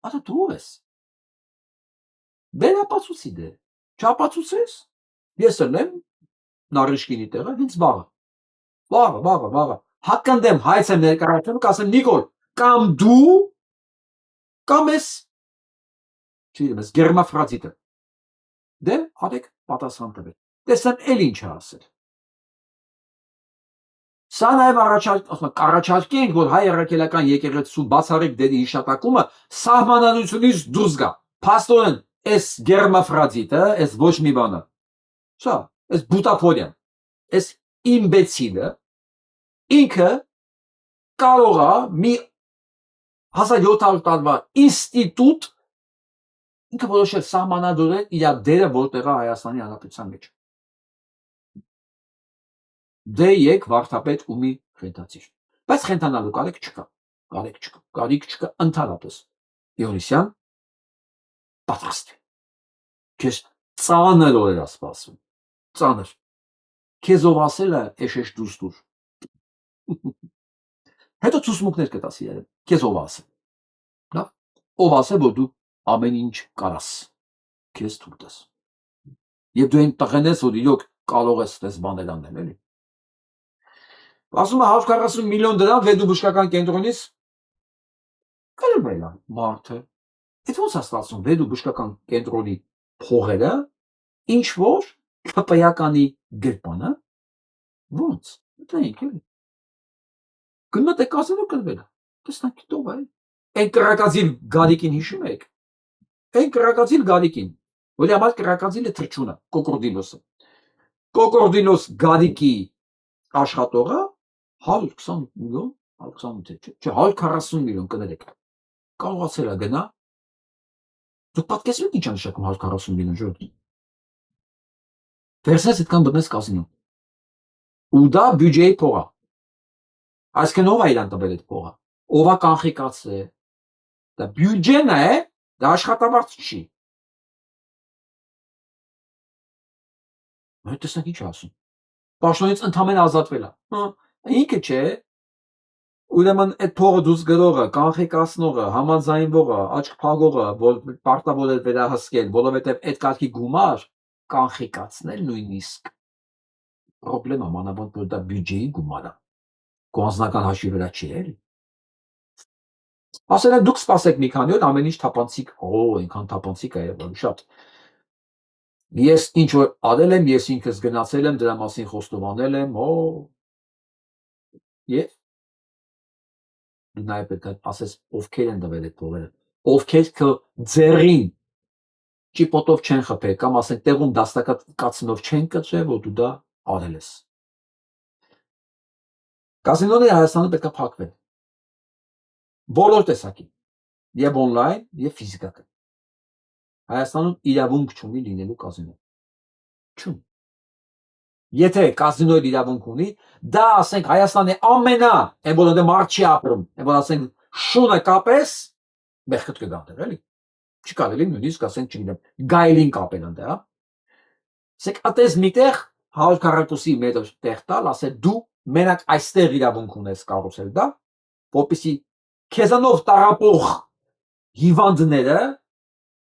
A: Ահա դու ես բեր ապացուցի դե չապացուցես ես եմ նարիշկինի տեղը հենց բաղը հականդեմ հայց եմ ներկայացնում կասեմ Նիկոլ կամ դու կամ ես չգիտեմ, ես գերմաֆրադիտը։ Դե արեք պատասխան տվեք։ Տեսնեմ էլ ինչ է ասել։ Սա նաև առաջարկենք, որ հայ առաքելական եկեղեցու բացառիկ դերի հիշատակումը սահմանադրությունից դուրս գա։ Փաստորեն, այս գերմաֆրադիտը, այս ոչ մի բանը։ Սա, այս բուտափորյան, այս իմբեցիլը ինքը կարող է մի 1700 տարվա ինստիտուտ ինքը որոշել սահմանադրել իր դերը որտեղ է Հայաստանի Հանրապետության մեջ։ Դե եկ վարդապետ ու մի խենթացիր։ Բայց խենթանալու կարիք չկա, ընդհանրապես։ Իոնիսյան պատրաստ է։ Քեզ ծանր օրեր ասպասում։ Ծանր։ Քեզ ով ասել է էշեշ դուստուր։ Հետո ցուսմուկներ կտաս իրեն։ Քեզ ով ասել։ Լավ։ Ով ասել որ դու ամեն ինչ կարաս։ Քեզ թույլ տաս։ Եվ դու այն տղեն ես, որ իրոք կարող ես այդպես բաներ անել, էլի։ Ասում է 140 միլիոն դրամ վեդու բժշկական կենտրոնից կլվել է մարդը։ Այդ ոնց է ստացվում վեդու բժշկական կենտրոնի փողերը ինչ որ ԿՊ-յականի գրպանը ոնց։ Մտենք էլի։ Գնաց կասենո կլվել է։ Տեսնանք դով է։ Այն կրակածիլ գարիկին հիշում եք։ Այն կրակածիլ գարիկին, որի համար կրակածիլը թրջունը, կոկորդիլոսը։ Կոկորդիլոս գարիկի աշխատողը 120 միլիոն, 140 միլիոն կներեք։ Կարողացել է գնա։ Դուք պատկերացնում եք ինչ է նշանակում 140 միլիոն ժողովուրդ։ Վերցնես այդքան բռնես կազինո։ Ու դա բյուջեի փող է։ Այսինքն ով է իրան տվել այդ փողը։ Ով է կանխիկացրել։ Դա բյուջեն է, դա աշխատավարձ չի։ Այդ տեսնեք ինչ ասում։ Պաշտոնից ընդհանրապես ազատվել է։ Ինքը չէ։ Ուրեմն այդ փողը դուրս գրողը, կանխիկացնողը, համաձայնվողը, աչք փակողը, որ պարտավոր է վերահսկել, որովհետև այդ կարգի գումար կանխիկացնել նույնիսկ պրոբլեմ է, մանավանդ որ դա բյուջեի գումար է։ Քո անձնական հաշվի վրա չի էլի։ Ասել են դուք սպասեք մի քանի օր, ամեն ինչ թափանցիկ, այնքան թափանցիկ է եղել, շատ։ Ես ինչ որ արել եմ, ես ինքս գնացել եմ, դրա մասին խոստովանել եմ, եւ դու նաև պետք է ասես ովքեր են տվել այդ փողերը, ովքեր քո ձեռին ճիպոտով չեն խփել կամ ասենք տեղում դաստակացնով չեն կտրել, որ դու դա արել ես։ Կազինոները Հայաստանում պետք է փակվեն։ Բոլոր տեսակի, եւ օնլայն, եւ ֆիզիկական։ Հայաստանում իրավունք չունի լինելու կազինո։ Չունի։ Եթե կազինոյը իրավունք ունի, դա ասենք Հայաստանի ամենա, այն որ դե մարդ չի ապրում, այն որ ասենք շունը կապես մեղքդ կգանտեր, էլի։ Չի կարելի նույնիսկ ասենք, չգիտեմ, գայլին կապել ընդ, հա։ Ասենք ատես միտեղ 140-ի մետր տեղ տալ, ասել դու մենակ այստեղ իրավունք ունես կառուցել դա, որպեսզի քեզանով տարապող հիվանդները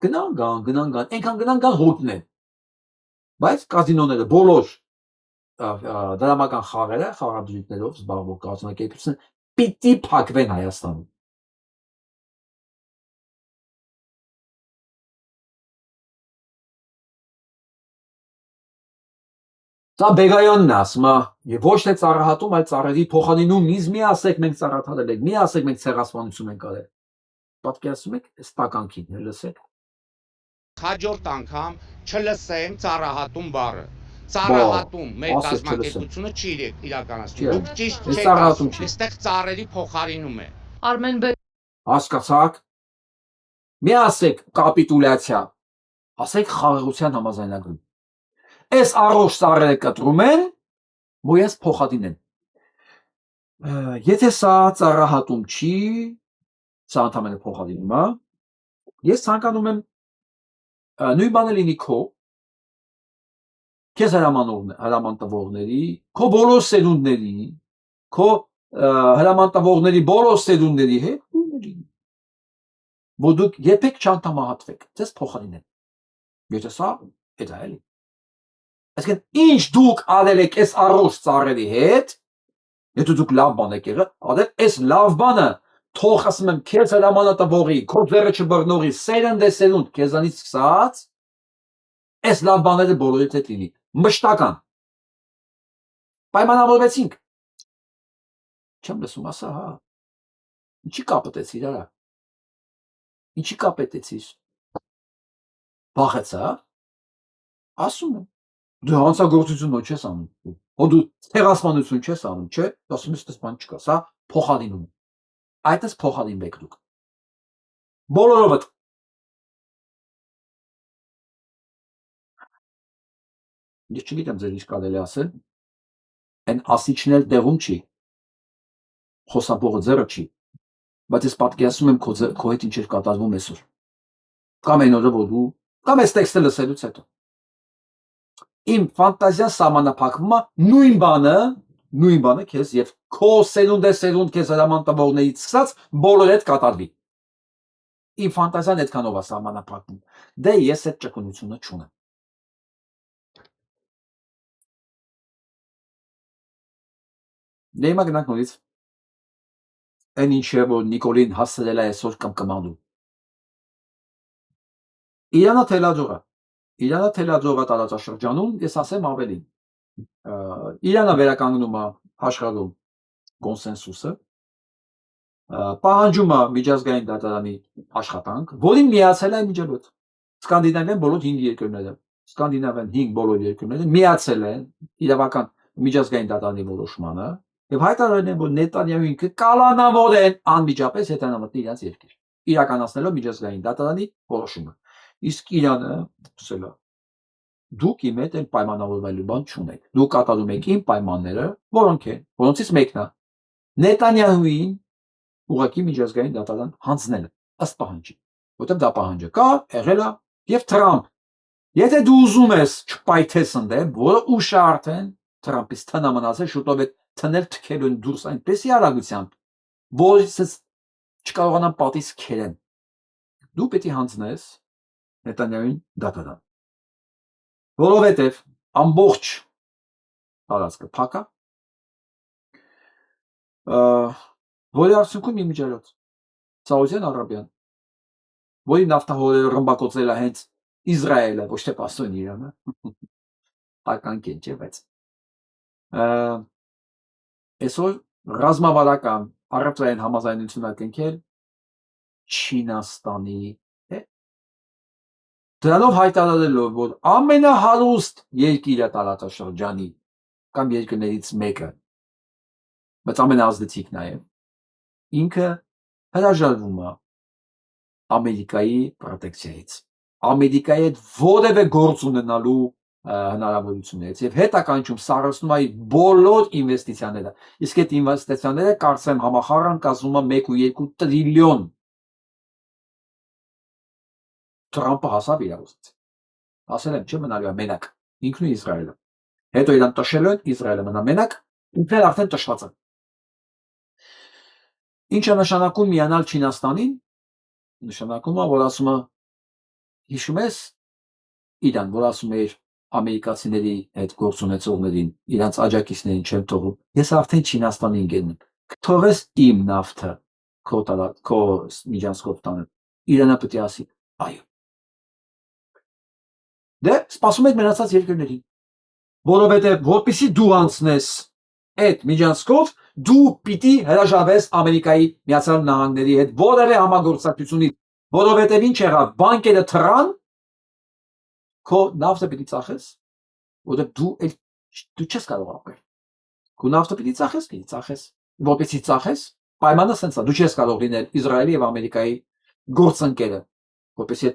A: գնան, այնքան գնան հոգնեն։ Բայց կազինոները բոլոր դրամական խաղերը, խաղադրույքներով զբաղվող կազմակերպությունները պիտի փակվեն Հայաստանում։ Դա Բեգայոնն է ասում, եւ ոչ թե ծառահատում, այլ ծառերի փոխանինում մի ասեք մենք ծառաթարել ենք, մի ասեք մենք ցեղասպանություն ենք արել։ Պատկերացնում եք, այս տականքին լսեք։
B: Հաջորդ անգամ չլսեմ ծառահատում բառը։ Ծառահատում մեր կազմակերպությունը չի իրականացնում։ Դուք ճիշտ չեք ասում, այստեղ ծառերի փոխարինում է։
H: Արմեն բե
A: Հասկացաք։ Մի ասեք կապիտուլյացիա, ասեք խաղաղության համաձայնագրում։ Այս առողջ ծառերը կտրում են, որ ես փոխադինեն։ Եթե սա ծառահատում չի, սա ընդհանրապես փոխադինում է, ես ցանկանում եմ նույն բանը լինի քեզ հրաման տվողների, քո բոլոր սերունդների, քո հրաման տվողների բոլոր սերունդների հետ լինի։ Որ դուք երբեք չանդամահատվեք, ձեզ փոխարինեն։ Եթե սա այդ է էլի։ Այսինքն ինչ դուք արել եք այս առողջ ծառերի հետ, եթե դուք լավ բան եք եղել, արել այս լավ բանը թող ասում եմ քեզ հրամանատվողի, քո ձեռը չբռնողի, սերնդեսերունդ քեզանից սկսած, այս լավ բաները բոլորիդ հետ լինի, մշտական, պայմանավորվեցինք, չեմ լսում, ասա, հա, ինչի կապտեցիր, արա, ինչի կապետեցիր, բախեցա, ասում եմ, դու հանցագործություն ոչ ես անում, հո դու թեղասմանություն չես անում, չէ, ասում ես, բան չկա, սա փոխարինում, այդպես փոխարինվեք դուք, բոլորովդ, ես չգիտեմ ձեր ինչ կարելի ասել, այն ասիչն էլ տեղում չի, խոսապողը ձեռը չի, բայց ես պատկերացնում եմ քո հետ ինչ էր կատարվում այսօր, կամ այն օրը, որ դու, կամ այս տեքստը լսելուց հետո, իմ ֆանտազիան սահմանափակվում է նույն բանը քեզ եւ քո սերունդ քեզ հրամանտվողներից սկսած բոլոր հետ կատարվի, իմ ֆանտազիան այդքանով է սահմանափակվում, դե ես այդ ճկունությունը չունեմ, Դե հիմա գնանք նորից այն ինչը, որ Նիկոլին հասցրել է այսօր կմկմանում։ Իրանը թելադրող է տարածաշրջանում, ես ասեմ ավելին։ Իրանը վերականգնում է աշխարհում կոնսենսուսը, պահանջում է միջազգային դատարանի աշխատանք, որին միացել է միջազգային Սկանդինավյան բոլոր 5 երկրները, Սկանդինավյան 5 բոլոր երկրները միացել են իրավական միջազգային դատարանի որոշմանը եւ հայտարարել են, որ Նետանյահուին կկալանավորեն անմիջապես հետանամտի իրաց երկիր, իրականացնելով միջազգային դատարանի որոշումը։ Իսկ Իրանը ասել է. դուք իմ հետ այն պայմանավորվելու բան չունեք։ Դուք կատարում եք իմ պայմանները, որոնք են, որոնցից մեկն է Նետանյահուին ուղղակի միջազգային դատարան հանձնելը, ըստ պահանջի, որտեղ դա պահանջը կա, եղել է եւ Թրամփ։ Եթե դու ուզում ես չպայթես ընդեմ, որը ուշ է արդեն Թրամփից տնամնացել շուտով է տնել թքելուն դուրս այնպեսի արագությամբ, որ չկարողանան պատից քերեն։ Դու պետք է հանձնես Նետանյահուին դատարան։ Որովհետև ամբողջ տարածքը փակ է, որի արդյունքում իմիջիայլոց Սաուդյան Արաբիան, որի նավթահորերը ռմբակոծել է հենց Իսրայելը, ոչ թե պաստորեն Իրանը, ականք են չէ, բայց այսօր ռազմավարական առևտրային համաձայնություն է կնքել Չինաստանի հետ, դրանով հայտարարելով, որ ամենահարուստ երկիրը տարածաշրջանի կամ երկրներից մեկը, բայց ամենաազդեցիկ նաև, ինքը հրաժարվում է Ամերիկայի պրոտեկցիայից, Ամերիկայի հետ որևէ գործ ունենալու հնարավորություններից եւ հետականչում սառեցնում է բոլոր ինվեստիցիաները, իսկ այդ ինվեստիցիաները կարծեմ համախառն կազմում է 1.2 տրիլիոն Թրամփը հասավ իրավասաց, ասել եմ, չմնալու է մենակ, ինքն ու Իսրայելը, հետո իրան տշել են, Իսրայելը մնա մենակ, ինքն արդեն տշված է։ Ինչ է նշանակում միանալ Չինաստանին, նշանակում է, որ ասում է, հիշում ես իրան, որ ասում էր ամերիկացիների հետ գործ ունեցողներին, իրանց աջակիցներին չեմ թողում, ես արդեն Չինաստանին գնում, թողես իմ նավթը, քո միջանցքով տանը, Իրանը պետք է ասի, այո։ Դե սպասում եք մնացած երկրներին, որովհետև որպեսզի դու անցնես այդ միջանցքով, դու պիտի հրաժարվես Ամերիկայի Միացյալ Նահանգների հետ որևէ համագործակցությունից, որովհետև ինչ եղավ, բանկերը թռան, քո նավթը պիտի ծախես, որովհետև դու չես կարող ապրել։ Քո նավթը պիտի ծախես, որպեսզի ծախես, պայմանը սենց է, դու չես կարող լինել Իսրայելի եւ Ամերիկայի գործընկերը, որպեսզի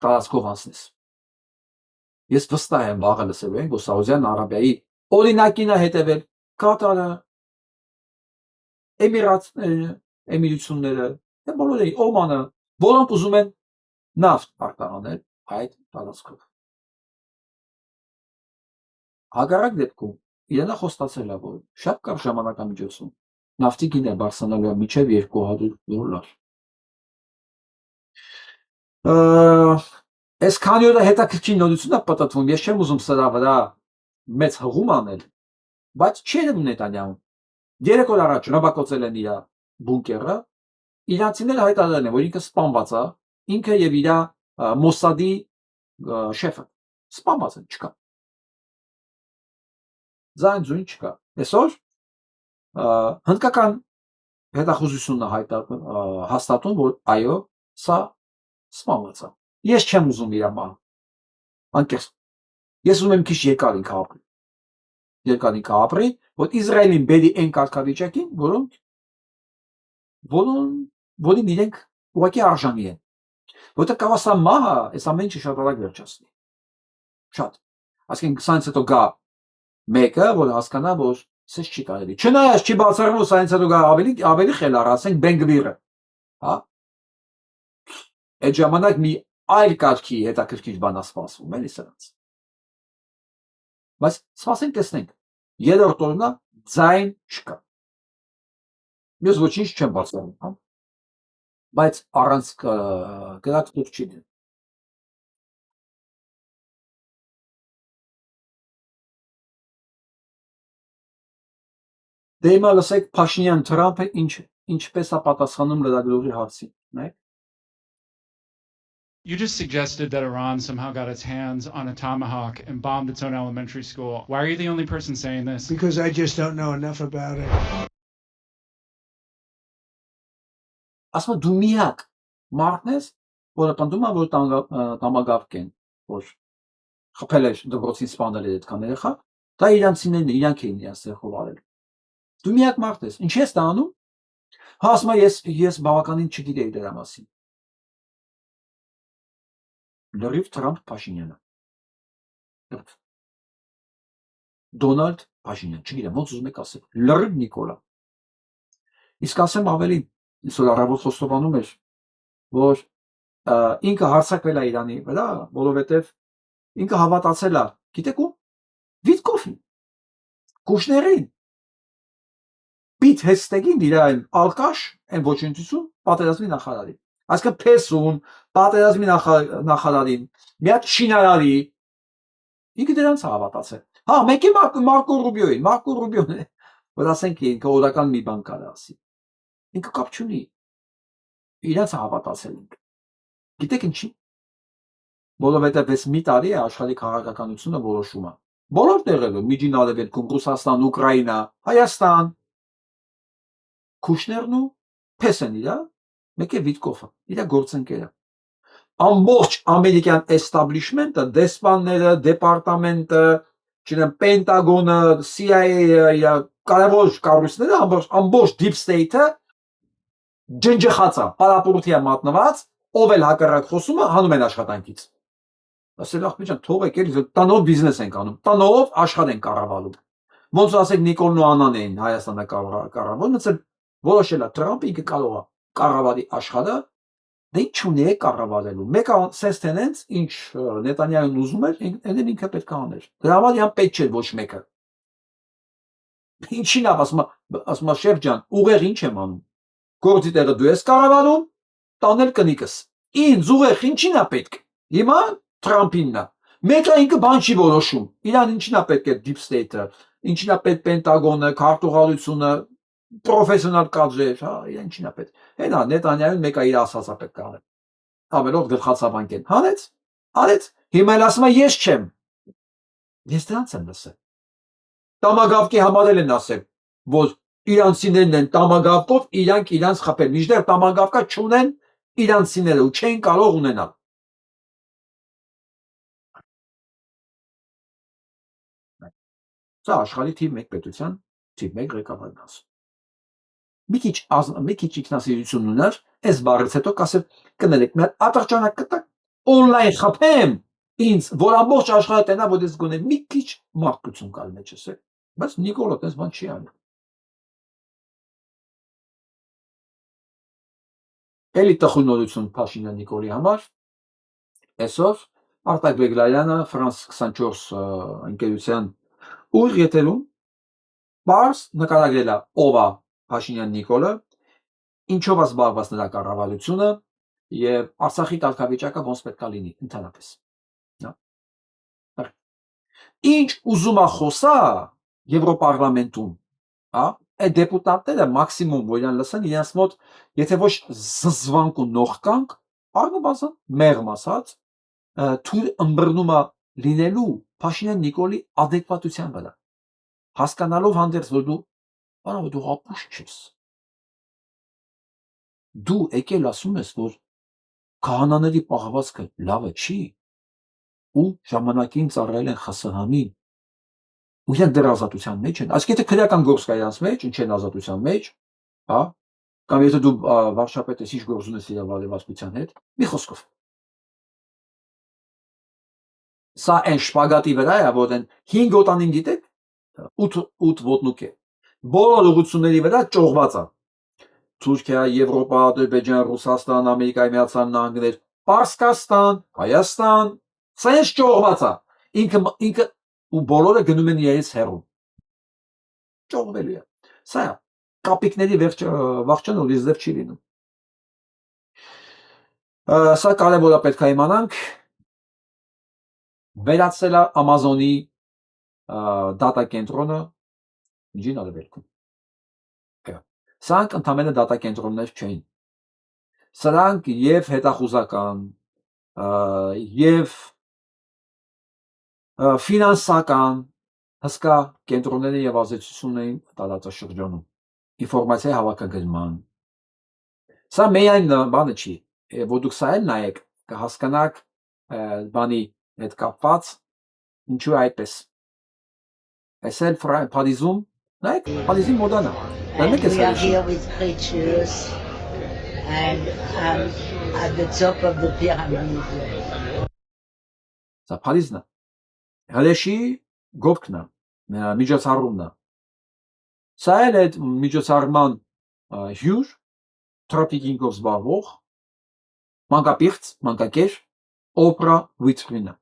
A: տարածքով անցնես։ Ես վստահ եմ վաղը լսելու ենք, որ Սաուդյան Արաբիայի օրինակին է հետևել Կատարը, Էմիրությունները, բոլորը, Օմանը, որոնք ուզում են նավթ արտահանել այդ տարածքով։ Հակառակ դեպքում Իրանը խոստացել է, որ շատ կարճ ժամանակամիջոցում նավթի գինը բարձրանալու է մինչև $200։ Այս քանի օրը հետաքրքիր նորություն է պատտվում, ես չեմ ուզում սրա վրա մեծ հղում անել, բայց չի երևում Նետանյահուն։ 3 օր առաջ ռմբակոծել են իր բունկերը, իրանցիները հայտարարել են, որ ինքը սպանված է, ինքը եւ իր Մոսադի շեֆը սպանված են, չկա։ Ձայն ձույն չկա։ Այսօր հնդկական հետախուզությունը հաստատում, որ այո, սա սպանված է։ Ես չեմ ուզում իր մահը։ Անկեղծ։ Ես ուզում եմ քիչ երկար ինքը ապրի։ Երկար ինքը ապրի, որ Իսրայելին բերի այն կարգավիճակին, որին իրենք ուղղակի արժանի են։ Որտեղ կարող սա մահը, այս ամեն ինչը շատ արագ վերջացնի։ Շատ։ Այսինքն սրանից հետո գա մեկը, որ հասկանա, որ սես չի կարելի։ Չնայած չի բացառվում, սրանից հետո գա ավելի խելառ, ասենք Բենգվիրը, հա։ Այդ ժամանակ մի այլ կարգի հետաքրքիր բան է սպասվում, էլի սրանց։ Բայց սպասենք տեսնենք։ Երրորդ օրնա ձայն չկա։ Ես ոչինչ չեմ բացառում, հա։ Բայց առանց գրած դուք չի դեն։ Դե հիմա լսեք Փաշինյան Թրամփը ինչպես է պատասխանում լրագրողի հարցին, նայեք։
H: You just suggested that Iran somehow got its hands on a tomahawk and bombed its own elementary school. Why are you the only person saying this?
G: Because I just don't know enough about it.
A: Ասում դու միակ մարդն ես, որը պնդում է, որ տամագավկեն, որ խփել էր դպրոցին սպանել էր այդքան երեխա, դա իրանցիներն են, իրանք էին իրենց ցեղով արել։ Դու միակ մարդ ես, ինչ ես դա անում։ Հա ասում ես բավականին չգիտեի դրա մասին։ Լրիվ Թրամփ Փաշինյանը։ Դոնալդ Փաշինյան, չգիտեմ, ոնց ուզում եք ասել, լրիվ Նիկոլա։ Իսկ ասեմ ավելի, այսօր առավոտ խոստովանում էր, որ ինքը հարձակվել է Իրանի վրա, որովհետև ինքը հավատացել է, գիտեք ում, Վիտկոֆին, Կուշներին, Պիտ Հեստեգին, իր այն ալկաշ, այն ոչնչություն, պատերազմի նախարարին, այսինքն Փեսուն, պատերազմի նախարարին, մի հատ շինարարի, ինքը դրանց է հավատացել։ Հա, մեկ է Մարկո Ռուբիոն է, որ ասենք ինքը օրական մի բան կարա ասի։ Ինքը կապ չունի։ Իրանց հավատացել ինքը։ Գիտեք ինչի։ Որովհետև այս մի տարի է աշխարհի քաղաքականությունը որոշում է։ Բոլոր տեղերում՝ Միջին Արևելքում, Ռուսաստան, Ուկրաինա, Հայաստան, Քուշներն ու Փեսեն իրա, մեկ է Վիտկոֆը, իրա գործընկերը։ Ամբողջ ամերիկյան էստաբլիշմենտը, դեսպանները, դեպարտամենտը, չնայած Պենտագոնը, CIA-ը, կարևոր կառույցները, ամբողջ deep state-ը ջնջխած է, պարապորտի է մատնված, ով էլ հակառակ խոսում է, հանում են աշխատանքից։ Ասել ախպեջան, թողեք էլի, տանով բիզնես ենք անում, տանով աշխարհ են կառավարում։ Ոնց ասեք Նիկոլն ու Անան էին Հայաստանը կառավարում, ոնց որոշել է Թրամփը ինքը կարող է կառավարի աշխարհը, դե ինչ ունի է կառավարելու։ Մեկը sense tenants, ինչ Նետանյահուն ուզում էր, այնն ինքը պետք է աներ։ Դրա համար իհան պետք չէ ոչ մեկը։ Ինչին է, ասում է շեֆ ջան, ուղեղ ինչ եմ անում։ Գործի տեղը դու ես կառավարում, տանել կնիկս։ Ինձ ուղեղ ինչին է պետք։ Հիմա Թրամփինն է։ Մեկը ինքը բան չի որոշում։ Իրան ինչին է պետք է deep state-ը, ինչին է պետք Պենտագոնը, քարտուղարությունը, պրոֆեսիոնալ կադրեր, հա, իրան ինչին է պետք։ Հենա Նետանյահուն մեկը իր ասածը պետք է անել։ Ավելով գլխացավանքեն։ Հանեց, արեց։ Հիմա էլ ասում է ես չեմ։ Ես դրանց եմ լսել։ Տամագավկի համարել են ասել, որ իրանցիներն են տամագավկով իրանք իրանց խփել։ Մինչդեռ տամագավկա չունեն իրանցիները ու չեն կարող ունենալ։ Սա աշխարհի թիվ 1 պետության թիվ 1 ղեկավարն ասում։ Մի քիչ ինքնասիրություն ուներ, այս բառից հետո կասել կներեք, մի հատ ատրճանակ կտակ, օնլայն խփեմ ինձ, որ ամբողջ աշխարհը տենա, որ ես գոնե մի քիչ մարդկություն կար մեջս է։ Բայց Նիկոլը դες բան չի անում։ Էլի տխունորություն Փաշինյան Նիկոլի համար։ Այսօր Արտակ Բեգլարյանը France 24 ընկերության ուղիղ եթերում բարձ նկարագրել է ով է Փաշինյան Նիկոլը, ինչով է զբաղված նրա կառավարությունը եւ Արցախի կարգավիճակը ոնց պետք է լինի ընդհանրապես։ Ինչ ուզում է խոսա Եվրոպարլամենտում, հա, այդ դեպուտատները մաքսիմում որ իրան լսեն իրancs մոտ եթե ոչ զզվանք ու նողկանք առնվազն մեղմ ասած թույլ ըմբռնումա լինելու Փաշինյան Նիկոլի adekvatության վրա հասկանալով հանդերձ որ դու ապուշ չես դու եկել ասում ես որ քահանաների պահվածքը լավը չի ու ժամանակին ծառայել են ԽՍՀՄ-ին ու իրենք դեռ ազատության մեջ են այսինքն եթե քրեական գործ կա իրանց մեջ ինչեն ազատության մեջ հա կամ եթե դու վարշապետ ես ինչ գործ ունես իրավարևածության հետ մի խոսքով սա այն շպագատի վրա է որ այն 5 օտանին գիտեք 8 ոտնուկ է բոլոր ուղղությունների վրա ճողված է Թուրքիա, Եվրոպա, Ադրբեջան, Ռուսաստան, Ամերիկայի Միացյալ Նահանգներ, Պարսկաստան, Հայաստան, սա էս ճողված է։ Ինքը ու բոլորը գնում են իրենց հեռու։ Ճողվելու է։ Սա կապիկների վախճան ու լիզդև չի լինում։ Սա կարևոր է պետք է իմանանք։ Վերացել է Ամազոնի դատա կենտրոնը Ջին արևելքում։ Սրանք ընդամենը դատա կենտրոններ չէին։ Սրանք եւ հետախուզական եւ ֆինանսական հսկա կենտրոնները եւ ազդեցություն էին տարածաշրջանում ինֆորմացիայի հավաքագրման։ Սա միայն բանը չի, որ դուք սա էլ նայեք, կհասկանաք բանի հետ կապված ինչու այդպես։ Այսել Փարիզում, նայեք, Փարիզի մոդան է։
I: And we are here with preachers and at the top of the pyramid.
A: Սա Փարիզն է։ Հրեշի գովքն է, միջոցառումն է։ Սա էլ այդ միջոցառման հյուր տրոփիկինգով զբաղվող մանկապիղծ, մանկակեր Օպրա Ուինֆրին է։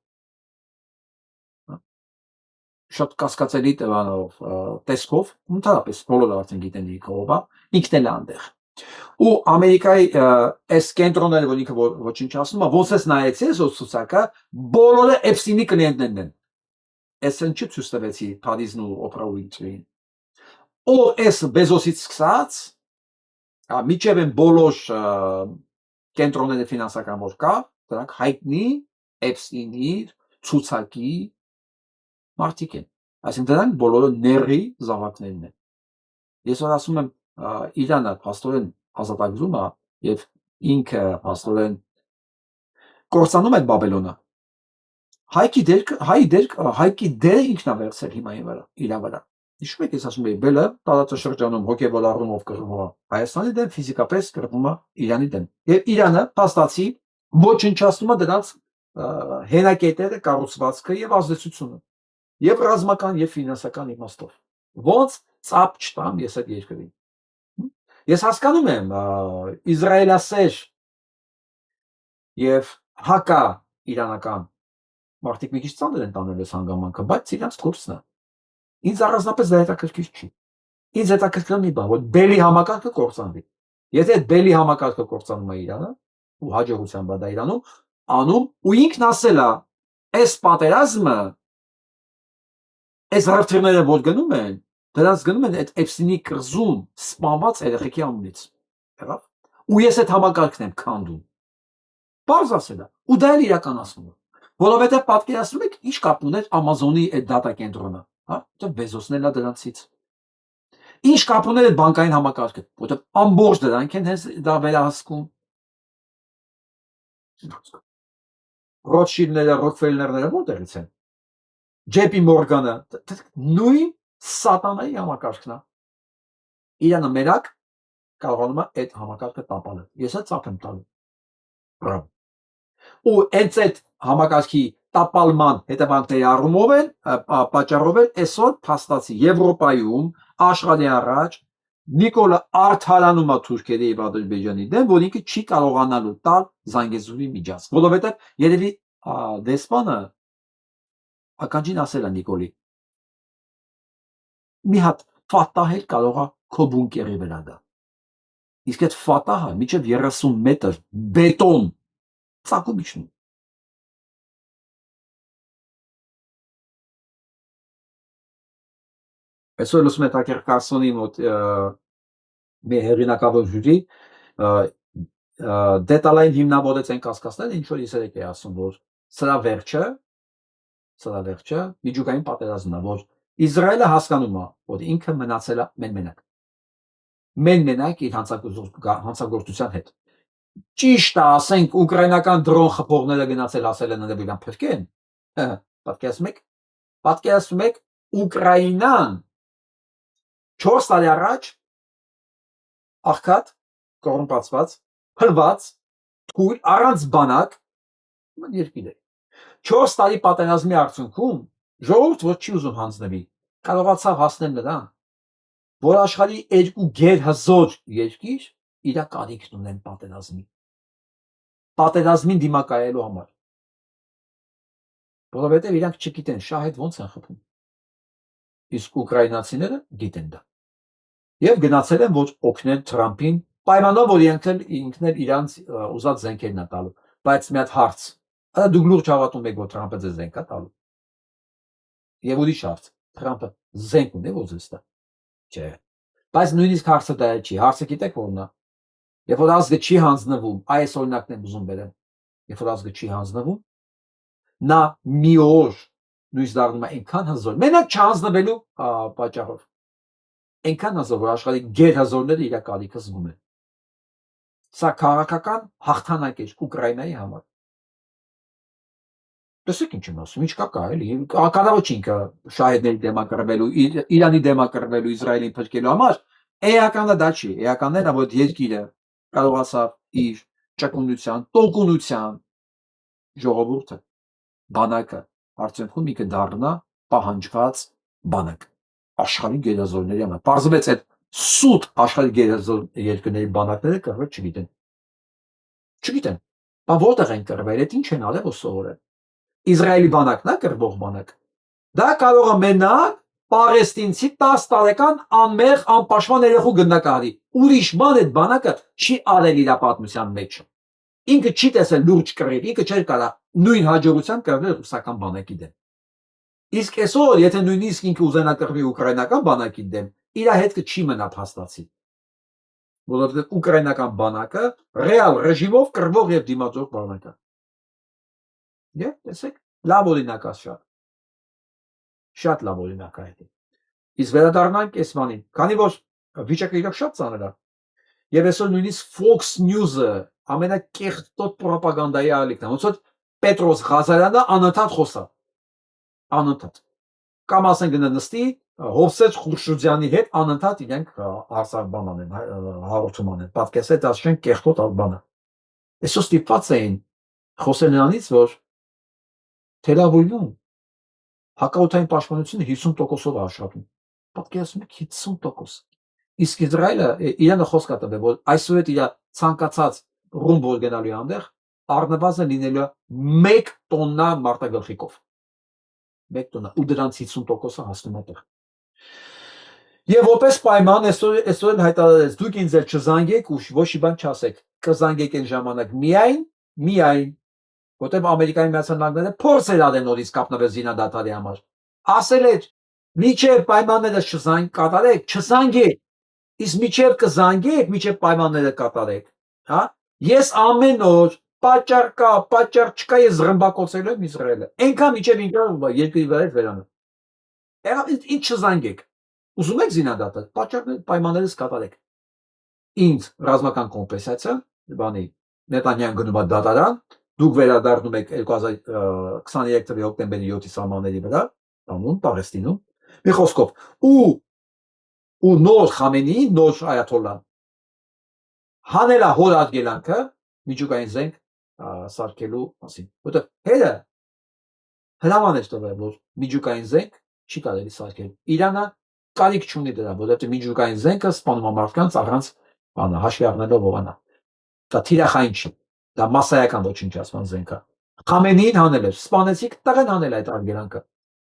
A: Շատ կասկածելի տվանով տեսքով, ընդհանրապես բոլորը արդեն գիտեն ով է, ինքն էլ է այնտեղ։ Ու Ամերիկայի այս կենտրոնները, որ ինքը ոչինչ ասում է, ոնց էս նայեցի այս ցուցակը, բոլորը Էփստինի կլիենտներն են։ Էսեն չի ցույց տվեցի Փարիզն ու Օպրա Ուինֆրին։ Ու այս Բեզոսից սկսած, միջև են բոլոր կենտրոնները ֆինանսական որ կա, դրանք հայտնի Էփստինի ցուցակի մարդիկ են, այսինքն դրանք բոլորը ների զավակներն են։ Ես որ ասում եմ Իրանը փաստորեն ազատագրում է եւ ինքը փաստորեն կործանում այդ Բաբելոնը։ Հայկի դերը ինքն է վերցել հիմա իր վրա։ Հիշում եք ես ասում եի բելը տարածաշրջանում հոգեվոր առումով կռվում է Հայաստանի դեմ, ֆիզիկապես կռվում է Իրանի դեմ։ Եվ Իրանը փաստացի ոչնչացնում է դրանց հենակետերը, կառուցվածքը եւ ազդեցությունը։ Եվ ռազմական եւ ֆինանսական իմաստով։ Ոնց ծափ չտամ ես այդ երկրին։ Ես հասկանում եմ Իսրայելասեր եւ հակա իրանական մարդիկ մի քիչ ծանր են տանել այս հանգամանքը, բայց իրանց գործն է։ Ինձ առանձնապես դա հետաքրքիր չի։ Ինձ հետաքրքրում է բան, որ բելի համակարգը կործանվի։ Եթե այդ բելի համակարգը կործանում է Իրանը, ու հաջողությամբ դա Իրանում անում, ու ինքն ասել է, այս պատերազմը այս հարթիրները որ գնում են, դրանց գնում են այդ Էփստինի կղզում սպանված երեխեքի անունից։ Եղավ։ Ու ես այդ համակարգն եմ քանդում։ Պարզ ասել է, ու դա էլ իրականացնում է։ Որովհետև պատկերացնում եք, ինչ կապ ուներ Ամազոնի այդ դատա կենտրոնը, հա, որտեղ Բեզոսն էլ է դրանցից։ Ինչ կապ ուներ այդ բանկային համակարգը, որտեղ ամբողջ դրանք են հենց դա վերահսկում։ Ռոթշիլդները, Ռոքֆելլերները որտեղից են։ JP Morgan-ը նույն սատանայի համակարգն է։ Իրանը մերակ կարողանում է այդ համակարգը տապալել։ Ես էլ ծափ եմ տալու։ Ու այդ համակարգի տապալման հետևանքների առումով են պատճառով են այսօր փաստացի Եվրոպայում աշխարհի առաջ Նիկոլը արդարանում է Թուրքիայի եւ Ադրբեջանի դեմ, որ ինքը չի կարողանալու տալ Զանգեզուրի միջանց։ Որովհետեւ երևի դեսպանը ականջին ասել է Նիկոլի։ Մի հատ ֆատահ էլ կարող է քո բունկերի վրա դա։ Իսկ այդ ֆատահը մինչև 30 մետր բետոն ծակում իջնում։ Այսօր լսում եք Տակեր Կարսոնի մոտ մի հերինակավոր ժյուրի դետալային հիմնավորեց այն կասկածները, ինչ որ ես եք է ասում, որ սրա վերջը միջուկային պատերազմն է, որ Իսրայելը հասկանում է, որ ինքը մնացել է մենակ իր հանցագործության հետ։ Ճիշտ է, ասենք ուկրաինական դրոն խփողները գնացել ասել են իրան փրկեն։ Պատկերացնում եք Ուկրաինան 4 տարի առաջ աղքատ, կոռումպացված, հլված, թույլ, առանց բանակ երկիր է։ 4 տարի պատերազմի արդյունքում ժողովուրդ, որ չի ուզում հանձնվի, կարողացավ հասնել նրան, որ աշխարհի 2 գերհզոր երկիր իր կարիքն ունեն պատերազմին դիմակայելու համար, որովհետև իրանք չգիտեն շահեդ ոնց են խփում, իսկ ուկրաինացիները գիտեն դա եւ գնացել են, որ օգնեն Թրամփին, պայմանով, որ ինքն էլ իրանց ուզած զենքերն է տալու, բայց մի հատ հարց, դուք լուրջ հավատում եք, որ Թրամփը ձեզ զենք է տալու։ Եվ ուրիշ հարց, Թրամփը զենք ունի որ ձեզ տա։ Չէ։ Բայց նույնիսկ հարցը դա չի։ Հարցը գիտեք որն է։ Երբ որ ազգը չի հանձնվում, այս օրինակն եմ ուզում բերեմ։ Երբ որ ազգը չի հանձնվում, նա մի օր նույնիսկ դառնում է այնքան հզոր, մենակ չհանձնվելու պատճառով։ Այնքան հզոր, որ աշխարհի գերհզորները իր կարիքը զգում են։ Սա քաղաքական հաղթանակ է Ուկրաինայի համար։ Տեսեք ինչ եմ ասում, ինչ կա էլի, կարող չի ինքը շահեդների դեմակրվելու, Իրանի դեմակրվելու, Իսրայելին փրկելու համար, էականը դա չի, էականն է, որ երկիրը կարողացավ իր ճկունության, տոկունության ժողովուրդը, բանակը, արդյունքում ինքը դառնա պահանջված բանակ, աշխարհի գերազորների համար, պարզվեց այդ սուտ աշխարհի գերազոր երկրների բանակները կռվել չգիտեն, բա որտեղ են կռվել, այդ ինչ են արել, որ սովորեն։ Իսրայելի բանակն է կռվող բանակ։ Դա կարող է մենակ պաղեստինցի 10 տարեկան անմեղ անպաշտպան երեխու գնդակահարի։ Ուրիշ բան այդ բանակը չի արել իր պատմության մեջ։ Ինքը չի տեսել լուրջ կռիվ, ինքը չէր կարա նույն հաջողությամբ կռվել ռուսական բանակի դեմ։ Իսկ այսօր, եթե նույնիսկ ինքը ուզենա կռվի ուկրաինական բանակի դեմ, իր հետքը չի մնա փաստացի։ Որովհետև ուկրաինական բանակը ռեալ ռեժիմով կռվող եւ դիմադրող բանակ է։ Եվ տեսեք, լավ օրինակ է շատ լավ օրինակ է։ Իսկ վերադառնանք այս բանին, քանի որ վիճակը իրոք շատ ծանր է։ Եվ այսօր նույնիսկ Fox News-ը ամենակեղտոտ պրոպագանդայի ալիքն է, ոնց որ Պետրոս Ղազարյանը անընդհատ խոսա։ Անընդհատ։ Կամ ասեն գնա նստի Հովսեփ Խուրշուդյանի հետ անընդհատ իրենք հարցաբան անեն, հաղորդում անեն, պատկերացրեք ասեն կեղտոտ բանը։ Այսօր ստիպված էին խոսել նրանից, որ Թել Ավիվում հակաօդային պաշտպանությունը 50%-ով է աշխատում։ Պատկերացնում եք 50%։ Իսկ Իսրայելը իրանը խոսք է տվել, որ այսօր իր ցանկացած ռումբ որ գնալու այնտեղ առնվազն լինելու 1 տոննա մարտագլխիկով։ 1 տոննա, ու դրանց 50%-ը հասնում է այդտեղ։ Եվ որպես պայման այսօր հայտարարեց, դուք ինձ էլ չզանգեք ու ոչ մի բան չասեք, կզանգեք այն ժամանակ միայն որտեղ Ամերիկայի Միացյալ Նահանգները փորձ էր արել նորից կապնվել զինադադարի համար։ Ասել էր, միջև պայմանները կատարեք, չզանգեք, իսկ միջև կզանգեք, միջև պայմանները կատարեք, հա։ Ես ամեն օր պատճառ կա, պատճառ չկա, ես ռմբակոծելու եմ Իսրայելը։ Այնքան միջև երկրի վրա վերանում։ Ինչ չզանգեք։ Ուզում եք զինադադար, պատճառները պայմաններս կատարեք։ Ինձ ռազմական կոմպենսացիա, բանի Նետանյահուն գնում է դատարան, դուք վերադառնում եք 2023 թվականի հոկտեմբերի 7-ի սահմանների վրա, բանում Պաղեստինում, մի խոսքով, ու նոր Խամենեի, նոր Այաթոլլան հանել է հոր արգելանքը միջուկային զենք սարքելու մասին, որտեղ հետը հրաման էր տվել, որ միջուկային զենք չի կարելի սարքել։ Իրանը կարիք չունի դրա, որովհետև միջուկային զենքը սպանում է մարդկանց առանց հաշվի առնելով ողանա։ Դա թիրախային չի, դա մասսայական ոչնչացման զենք է։ Խամենեին հանել էր, սպանեցիք, տղեն հանել այդ արգելանքը։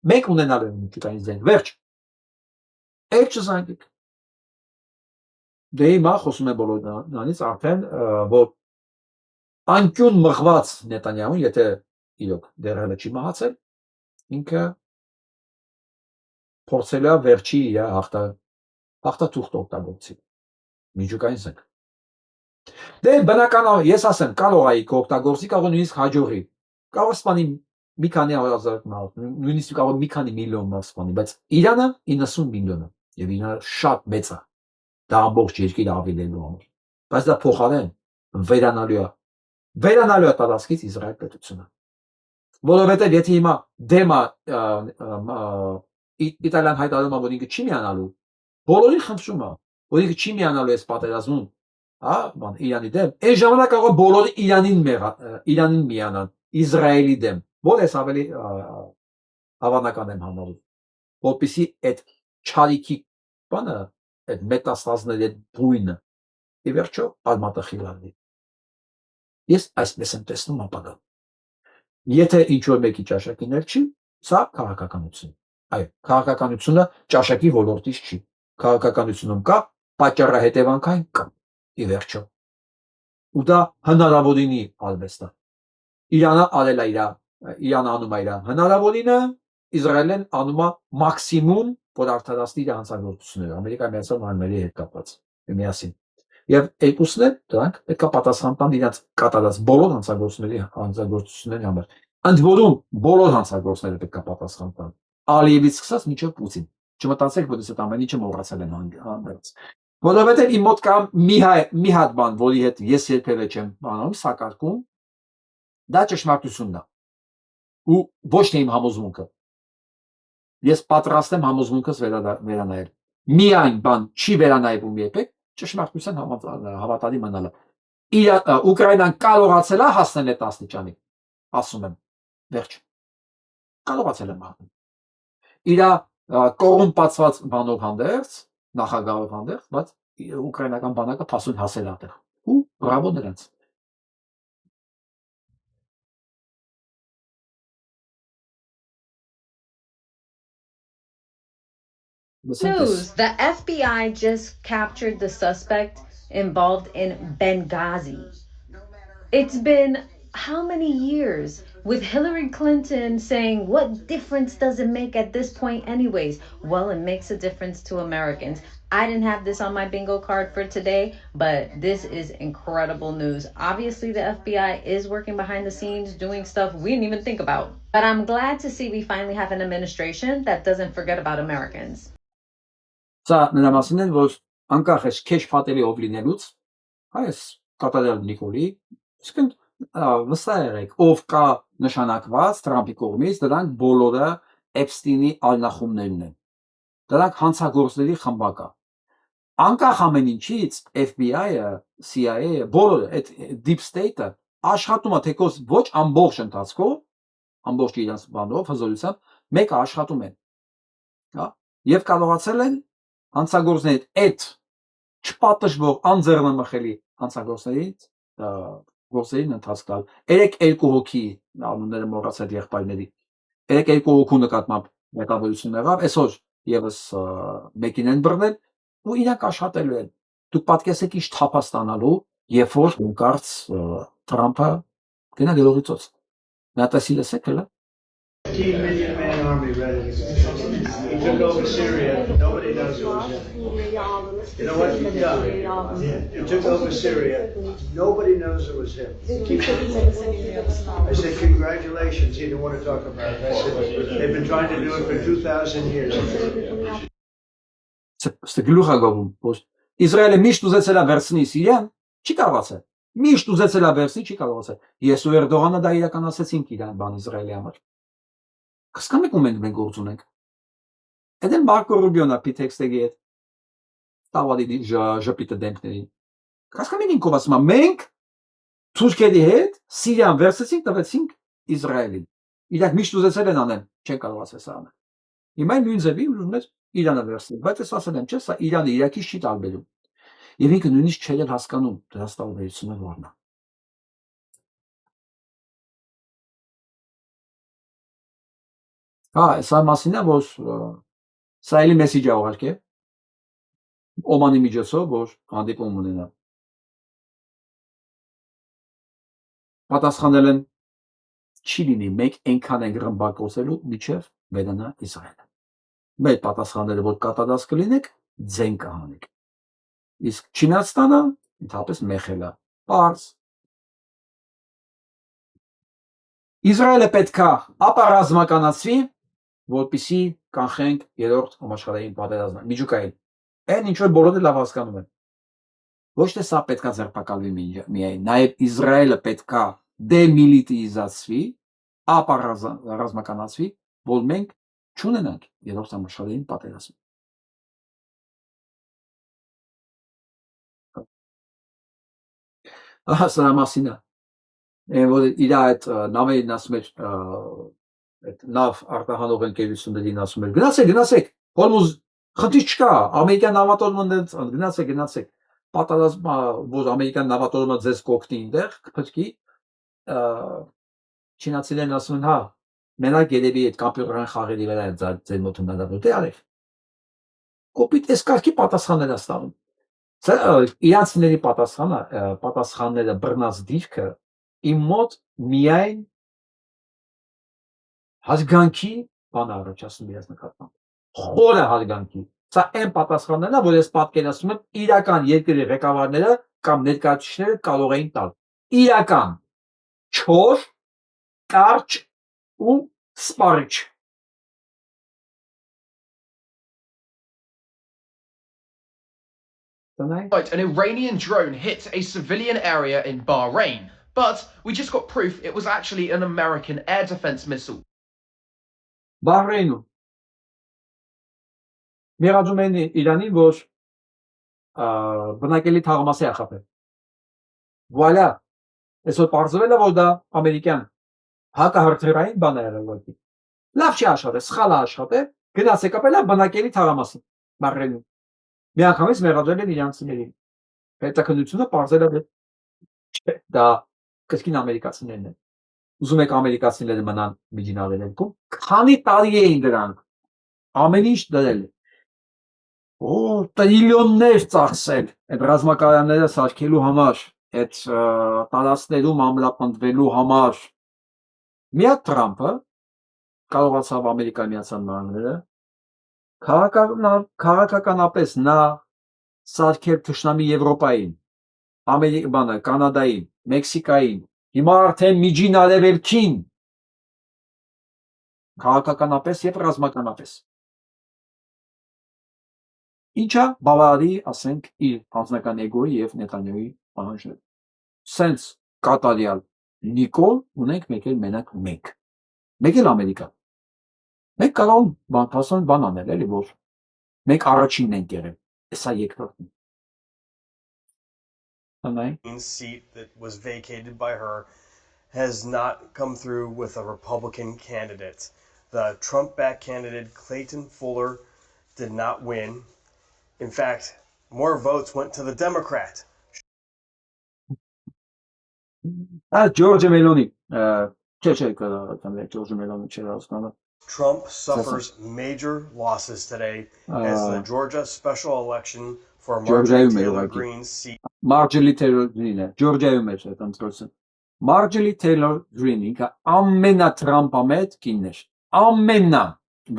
A: Մենք ունենալ ենք միջուկային զենք, վերջ։ Այդ չզանգեք։ Դե հիմա խոսում է բոլոր նրանից արդեն, որ անկյուն մղված Նետանյահուն, եթե իրոք դեռ հələ չի մահացել, ինքը փորձել է վերջի իր հաղթաթուղթ օգտագործի միջուկային զենք։ Դե բնական ես ասեմ կարող է օգտագործի, կարող նույնիսկ հաջողի։ Կարող սպանի մի քանի հազար մարդ, նույնիսկ կարող մի քանի միլիոն մարդ սպանի, բայց Իրանը 90 միլիոն է եւ Իրանը շատ մեծ է։ Դա ամբողջ երկիր ավելելու համար։ Բայց դա փոխարեն վերանալու է տարածքից Իսրայել պետությունը։ Որովհետեւ եթե հիմա դեմա Իտալիան հայտարարում է, որ ինքը չի միանալու, բոլորին խնդրում է, որ ինքը չի միանալու այս պատերազմում, հա, Իրանի դեմ, այս ժամանակ կարող է բոլորը Իրանին միանան, Իսրայելի դեմ, որ ես ավելի հավանական եմ համարում, որպեսզի այդ չարիքի բանը, այդ մետաստազների այդ բույնը, ի վերջո արմատը խիլարվի։ Ես այսպես եմ տեսնում ապագան։ Եթե ինչ-որ մեկի ճաշակիներ չի, սա քաղաքականություն։ Այո, քաղաքականությունը ճաշակի ոլորտից չի։ Քաղաքականությունում կա պատճառահետևանքային կա, ի վերջո։ Ու դա հնարավորինի արվեստ է։ Իրանը անում է իր հնարավորինը, Իսրայելն անում է մաքսիմում, որ արդարացնի իր հանցագործությունները Ամերիկայի Միացյալ Նահանգների հետ կապված միասին։ Եվ երկուսն էլ դրանք պետք է պատասխան տան իրենց կատարած բոլոր հանցագործությունների համար։ Ընդ որում բոլոր հանցագործները պետք է պատասխան տան։ Ալիևից սկսած մինչև Պուտին։ Չմտածեք, որ այդ ամեն ինչը մոռացել են հանդերձ։ Որովհետև իմ մոտ կա մի հատ բան, որի հետ ես երբևէ չեմ բանում, սակարկում, դա ճշմարտությունն է։ Ու ոչ թե իմ համոզմունքը։ Ես պատրաստ եմ համոզմունքս վերանայել։ Միայն բան չի վերանայվում երբեք ճշմարտության հավատալի մնալը։ Ուկրաինան կարողացել է հասնել այդ աստիճանի, ասում եմ, վերջ։ Կարողացել եմ հասնել։ Իր կոռումպացված բանով հանդերձ, նախագահով հանդերձ, բայց ուկրաինական բանակը փաստորեն հասել է այդտեղ։ Ու բրավո նրանց։
J: News: the FBI just captured the suspect involved in Benghazi. It's been how many years with Hillary Clinton saying, what difference does it make at this point anyways? Well, it makes a difference to Americans. I didn't have this on my bingo card for today, but this is incredible news. Obviously, the FBI is working behind the scenes doing stuff we didn't even think about. But I'm glad to see we finally have an administration that doesn't forget about Americans.
A: Սա նրա մասին է, որ անկախ է քեշ փաթելի ով լինելուց, այս կատարյալ Նիկոլի, իսկն վստահ եղեք, ով կա նշանակված Թրամփի կողմից, դրանք բոլորը Էփստինի ալնախումներն են։ Դրանք հանցագործների խմբակ է։ Անկախ ամեն ինչից FBI-ը, CIA-ը, բոլորը այդ deep state-ը աշխատում է թեկոս ոչ ամբողջ ընթացքով, ամբողջ իրենց բանով, հզորությամբ, մեկը աշխատում են։ Հա, եւ կարողացել են հանցագործների այդ չպատժվող անձեռնմխելի հանցագործներից գործերին ընթացք տալ։ 3-2 հոգի անունները մոռացած եղբայրների 3-2 հոգու նկատմամբ մեկավորություն եղավ, այսօր եւս մեկին են բռնել ու իրանք աշխատելու են։ Դուք պատկերացեք ինչ թափա ստանալու, երբ որ ունկարծ Թրամփը գնա գլորիցոց։ Նա տեսի լսեք հələ
G: 15 million man army ready. He took over Syria. Nobody knows who was in. You know what? Yeah. He took over Syria. Nobody knows it was him. I said, congratulations. He didn't want to talk about it. I said, they've been trying to do it for 2,000 years.
A: Գլուխ է գովում, որ Իսրայելը միշտ ուզեցել է վերցնի Սիրիան, չի կարողացել։ Միշտ ուզեցել է վերցնի, չի կարողացել։ Ես ու Էրդողանը դա իրականացեցինք իրան բան Իսրայելի համար։ Կսկամ եք ու մենք գործ ունենք։ Էդեն Մարկո Ռուբիոնը պիտեքստեգի հետ տավալի ժպիտը դեմքներին։ Կսկամ եք ինքով ասում եմ, մենք Թուրքիայի հետ Սիրիան վերցեցինք, տվեցինք Իսրայելին։ Իրանք միշտ ուզեցել են անեն, չեն կարողացել սա անել։ Հիմա նույն ձևի ուզում ես Իրանը վերցնել, բայց ես ասել եմ, չէ՞, սա Իրանը Իրաքից չի տարբերում։ Եվ ինքը նույնիսկ չէր էլ հասկանում դրա տարբերությունը որն է։ Հա, սա մասին է, որ սա էլի մեսիջ է ուղարկե Օմանի միջոցով, որ հանդիպում ունենա։ Պատասխանել են չի լինի, մենք այնքան ենք ռմբակոծելու միջև վերանա Իսրայելը։ Մեր պատասխանները որ կատարած կլինեք, ձեն կհանեք։ Իսկ Չինաստանը ընդհանրապես մեխել է։ Պարզ։ Իսրայելը պետքա ապառազմականացվի, որպեսզի կանխենք երրորդ համաշխարհային պատերազմը։ Միջուկային։ Այն ինչ որ բոլորը լավ հասկանում են։ Ոչ թե սա պետքա ձերբակալվի միայն, նաև Իսրայելը պետքա դեմիլիտարիզացվի, ապառազմականացվի, որ մենք չունենանք երրորդ համաշխարհային պատերազմ։ Սրա մասին է, որ իր այդ նավերին ասում էր, այդ նավ արտահանող ընկերություններին ասում էր, գնացեք, Հորմուզ խնդիր չկա, ամերիկյան նավատորմը գնացեք, պատերազմ, որ ամերիկյան նավատորմը ձեզ կօգնի այնտեղ, կփրկի, չինացիներն ասում են, հա, մենակ երևի այդ կամպյուտերային խաղերի վրա ձեր մոտ հնարավոր դե արեք։ Կոպիտ այս կարգի պատասխաններ է ստանում։ Իրանցիների պատասխանները բռնած դիրքը իմ մոտ միայն հարգանքի բան առաջացնում իրաց նկատմամբ։ Խորը հարգանքի։ Սա այն պատասխաններն է, որ ես պատկերացնում եմ իրական երկրի ղեկավարները կամ ներկայացուցիչները կարող էին տալ։ Իրական չոր, կարճ ու սպառիչ։
K: Right, an Iranian drone hit a civilian area in Bahrain, but we just got proof it was actually an American air defense missile.
A: Bahrain-ում մեղադրում են Իրանին, որ բնակելի թաղամասի ախապ է։ Վալա, այսօր պարզվել է, որ դա ամերիկյան հակահրթիռային բան է եղել։ Լավ չի աշխատել, սխալ է աշխատել, գնացեք ապելա բնակելի թաղամասի Bahrain-ում։ Միանգամից մեղադրել են իրանցիներին։ Հետաքննությունը պարզել է, չէ, դա կրկին ամերիկացիներն են։ Ուզում եք ամերիկացիները մնան միջինավեր ենքում, քանի տարի էին դրանք, ամեն ինչ դրել, տրիլիոններ ծախսել այդ ռազմակայանները սարքելու համար, այդ տարածքներում ամրապնդվելու համար։ Միակ Թրամփը կարողացավ Ամերիկայի Միացյալ Նահանգները քաղաքականապես նա սարքել թշնամի Եվրոպային, Կանադային, Մեքսիկային, հիմա արդեն Միջին Արևելքին, քաղաքականապես եւ ռազմականապես։ Ինչա բավարարի, ասենք, իր անձնական էգոյի եւ Նետանյահուի պահանջները։ Սենց կատարյալ Նիկոլ ունենք մեկ էլ մենակ մենք։ Մեկ էլ Ամերիկա։ Մենք կարող բան անել, էլի որ մենք առաջինն ենք եղել, սա երկրորդն։
L: Seat that was vacated by her has not come through with a Republican candidate. The Trump-backed candidate Clayton Fuller did not win. In fact, more votes went to the Democrat.
A: Georgia Meloni. Georgia Meloni.
L: Trump suffers major losses today as the Georgia special election for Marjorie Taylor Greene's seat.
A: Marjorie Taylor Greene, Georgia-ում էր այդ ընտրությունը։ Marjorie Taylor Greene-ը ամենատրամպամետ կինն էր։ Ամենա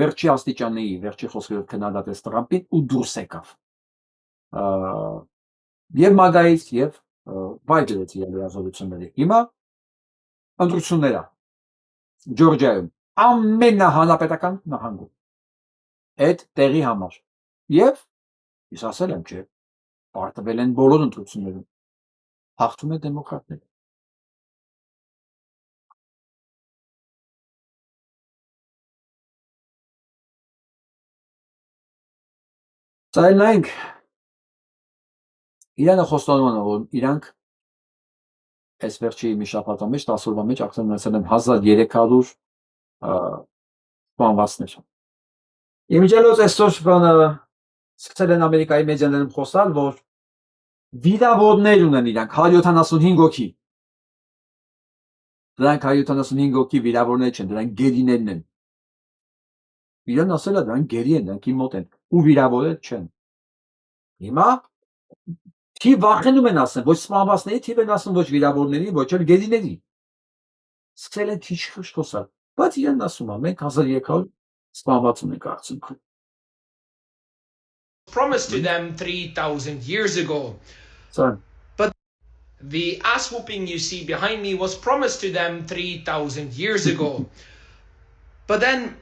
A: վերջի աստիճանի, վերջի խոսքերով քննադատեց Տրամփին ու դուրս եկավ։ Եվ մագայից եւ վայրեց իր լիազորությունների։ Հիմա ընտրությունները Ջորջիայում ամենահանրապետական նահանգում այդ տեղի համար եւ ես ասել եմ չէ պարտվել են բոլոր ընտրություններում հաղթում է դեմոկրատները Ցայնենք Իրանը խոստանում է որ իրանք այս վերջի մի շաբաթվա մեջ 10 օրվա մեջ ակցիան ունեցել են 1300 սպանվածներ։ Իմիջիալոց այսօր բանը սկսել են Ամերիկայի մեդիաներում խոսալ, որ վիրավորներ ունեն իրանք 175 հոգի։ Դրանք 175 հոգի վիրավորներ չեն, դրանք գերիներն են։ Իրան ասել է դրանք գերի են, դրանք իմ մոտ են ու վիրավորներ չեն։ Հիմա թիվ վախենում են ասեն, ոչ սպանվածների թիվ են ասում, ոչ վիրավորների, ոչ էլ գերիների։ Սկսել են թիվ խոսալ, բայց իրեն ասում է, մենք 1300 սպանված ունենք արդյունքում։
K: promised to them 3,000 years ago.
A: Sorry.
K: But the ass whooping you see behind me was promised to them 3,000 years ago. But then,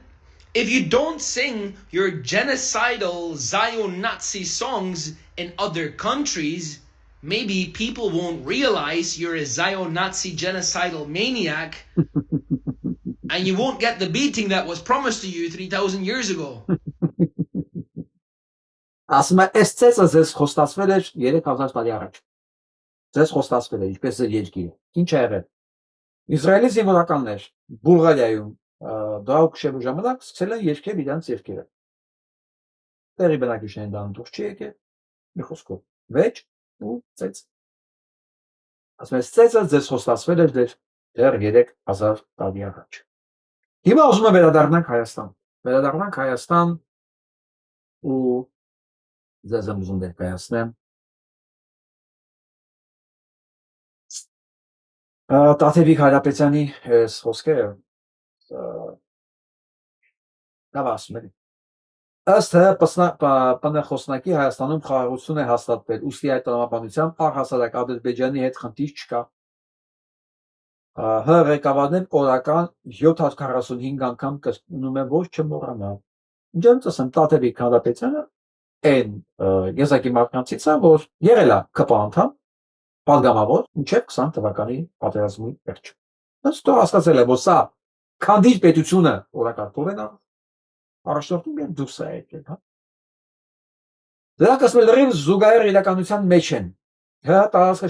K: if you don't sing your genocidal Zion Nazi songs in other countries, maybe people won't realize you're a Zion Nazi genocidal maniac and you won't get the beating that was promised to you 3,000 years ago.
A: Ասում է, այս ծեսը ձեզ խոստացվել էր 3000 տարի առաջ։ Ձեզ խոստացվել է, ինչպես ձեր երկիրը։ Ինչ է եղել։ Իսրայելի զինվորականներ Բուլղարիայում դրակ քշելու ժամանակ սկսել են երգել իրենց երգերը։ Տեղի բնակիչներն դան դուրս չի եկել։ Մի խոսքով, վեճ ու ծեց։ Ասում է, ծեցը ձեզ խոստացվել էր դեռ 3000 տարի առաջ։ Հիմա ուզում եմ վերադառնանք Հայաստան։ Վերադառնանք Հայաստան ու ձեզ եմ ուզում ներկայացնեմ Տաթևիկ Հայրապետյանի այս խոսքերը լավ ասում եմ։ Ըստ ՊՆԽ-ի Հայաստանում խաղաղություն է հաստատվել, ուստի այդ տրամաբանությամբ առհասարակ Ադրբեջանի հետ խնդիր չկա։ ՀՀ ղեկավարն օրական 745 անգամ կրկնում է ոչ չմոռանալ։ Ինչ եմ ասեմ, Տաթևիկ Հայրապետյանը այն եզակի մարդկանցից է, որ եղել է ԿՊ անդամ, պատգամավոր, մինչև 20 թվականի պատերազմի վերջ։ Ըստ հասկացել է, որ սա քանդիչ պետությունը օրակարգով են առաջնորդում են դուրս է եկել, հա։ Դրանք ասում են լրիվ զուգահեռ իրականության մեջ են։ ՀՀ տարածքը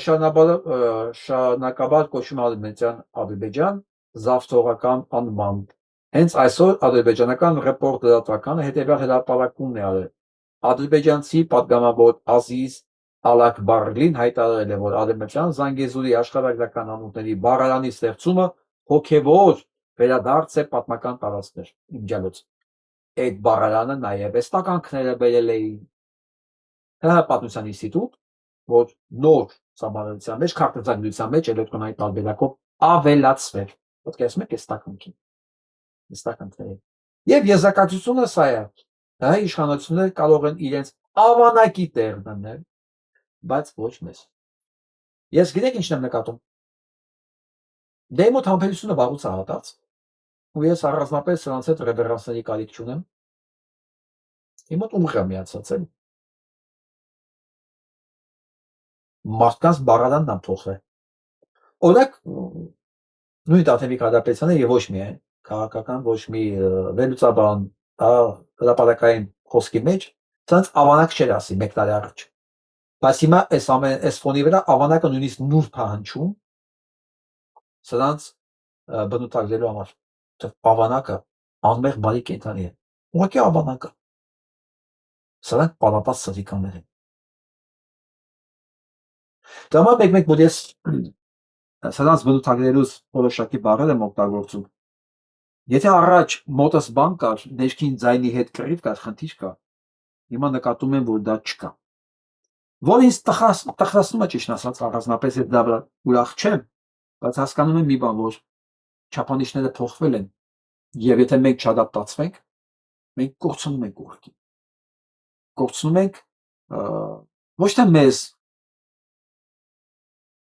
A: շարունակաբար կոչում Ադրբեջան զավթողական անմամբ։ Հենց այսօր ադրբեջանական ռեպորտ լրատվականը հետևյալ հրապարակումն է արել։ Ադրբեջանցի պատգամավոր Ազիզ Ալաքբարլին հայտարարել է, որ Ադրբեջան Զանգեզուրի աշխարհագրական անունների բառարանի ստեղծումը հոգևոր վերադարձ է պատմական տարածքներ։ Իմջալոց։ Այդ բառարանը նաև էստականքները բերել էին ՀՀ պատմության ինստիտուտ, որ նոր սահմանադրության մեջ, քարտեզագրության մեջ էլեկտրոնային տարբերակով ավելացվել։ Պետք է ասում եք էստականքին։ Էստականքները։ Եվ եզրակացությունը սա է։ Հա իշխանությունները կարող են իրենց ավանակի տեղ դնել, բայց ոչ մեզ։ Ես գիտեք ինչն եմ նկատում։ Դե մոտ համբերությունը վաղուց է հատած, ու ես առանձնապես սրանց հետ ռեվերանսների կարիք չունեմ։ Իմ մոտ ուղղ է միացած է։ Մարդկանց բառարանն է փոխվել։ Օրինակ, նույն Տաթևիկ Հայրապետյանը եւ ոչ միայն քաղաքական, ոչ մի վերլուծաբան հրապարակային խոսքի մեջ սրանց ավանակ չէր ասի մեկ տարի առաջ։ Բայց հիմա այս ֆոնի վրա ավանակը նույնիսկ նուրբ է հնչում սրանց բնութագրելու համար։ Ավանակը անմեղ բարի կենդանի է։ Ուղղակի ավանակը։ Սրանք պարապած սրիկաններ են։ Դա մեկ-մեկ որ ես սրանց բնութագրելուց որոշակի բառեր եմ օգտագործում։ Եթե առաջ մոտս բան կար, ներքին ձայնի հետ կռիվ կար, խնդիր կա, հիմա նկատում եմ, որ դա չկա։ Որ ինձ տխրացնում է ճիշտ ասած, առանձնապես այդ դա ուրախ չեմ, բայց հասկանում եմ մի բան, որ չափանիշները փոխվել են, եւ եթե մենք չադապտացվենք, մենք կորցնում ենք ուղղակի։ Կորցնում ենք ոչ թե մեզ,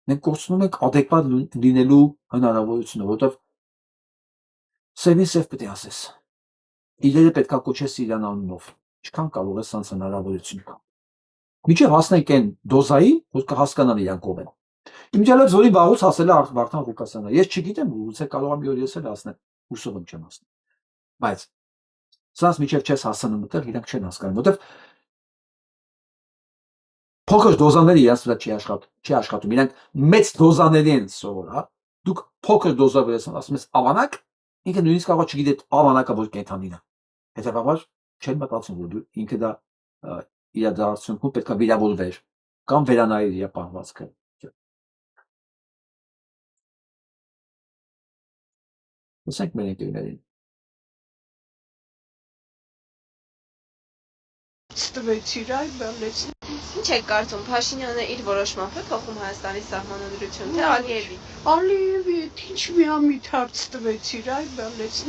A: մենք կորցնում ենք adekvat լինելու հնարավորությունը, որովհետեւ սևին սև պետք է ասես։ Իրերը պետք է կոչես իրան անունով։ Ինչքան կարող ես սանց հնարավորություն կա։ Միջև հասնենք այն դոզայի, որ կհասկանան իրանք ով են։ Իմջալոց որի վաղուց ասել է Վարդան Ղուկասյանը։ Ես չգիտեմ, ուցե կարող եմ մի օր ես էլ ասնել, հուսով եմ չեմ ասնել։ Բայց սրանց միջև չես հասնում մտեղ, իրանք չեն հասկանում, որովհետև փոքր դոզաները իրանց վրա չի աշխատում, իրանք մեծ դոզաների են սովոր, հա։ Դուք փոքր դոզա վրա ասում ես ավանակ, ինքը նույնիսկ կարող չգիտի ավանակը որ կենդանին է։ Հետևաբար չեն մտածում, որ ինքը դա իրադարձությունում պետք է վիրավորվեր կամ վերանայր իր պահվածքը։ Լսենք մեր ընկերներին։
M: Ստվեցիր այ բալեց։ Ինչ եք կարծում, Փաշինյանը իր որոշմամբ է փոխում Հայաստանի սահմանադրությունը, թե Ալիևի։
N: Ալիևի ինչ միամիտ հարց տվեցիր այ բալեց։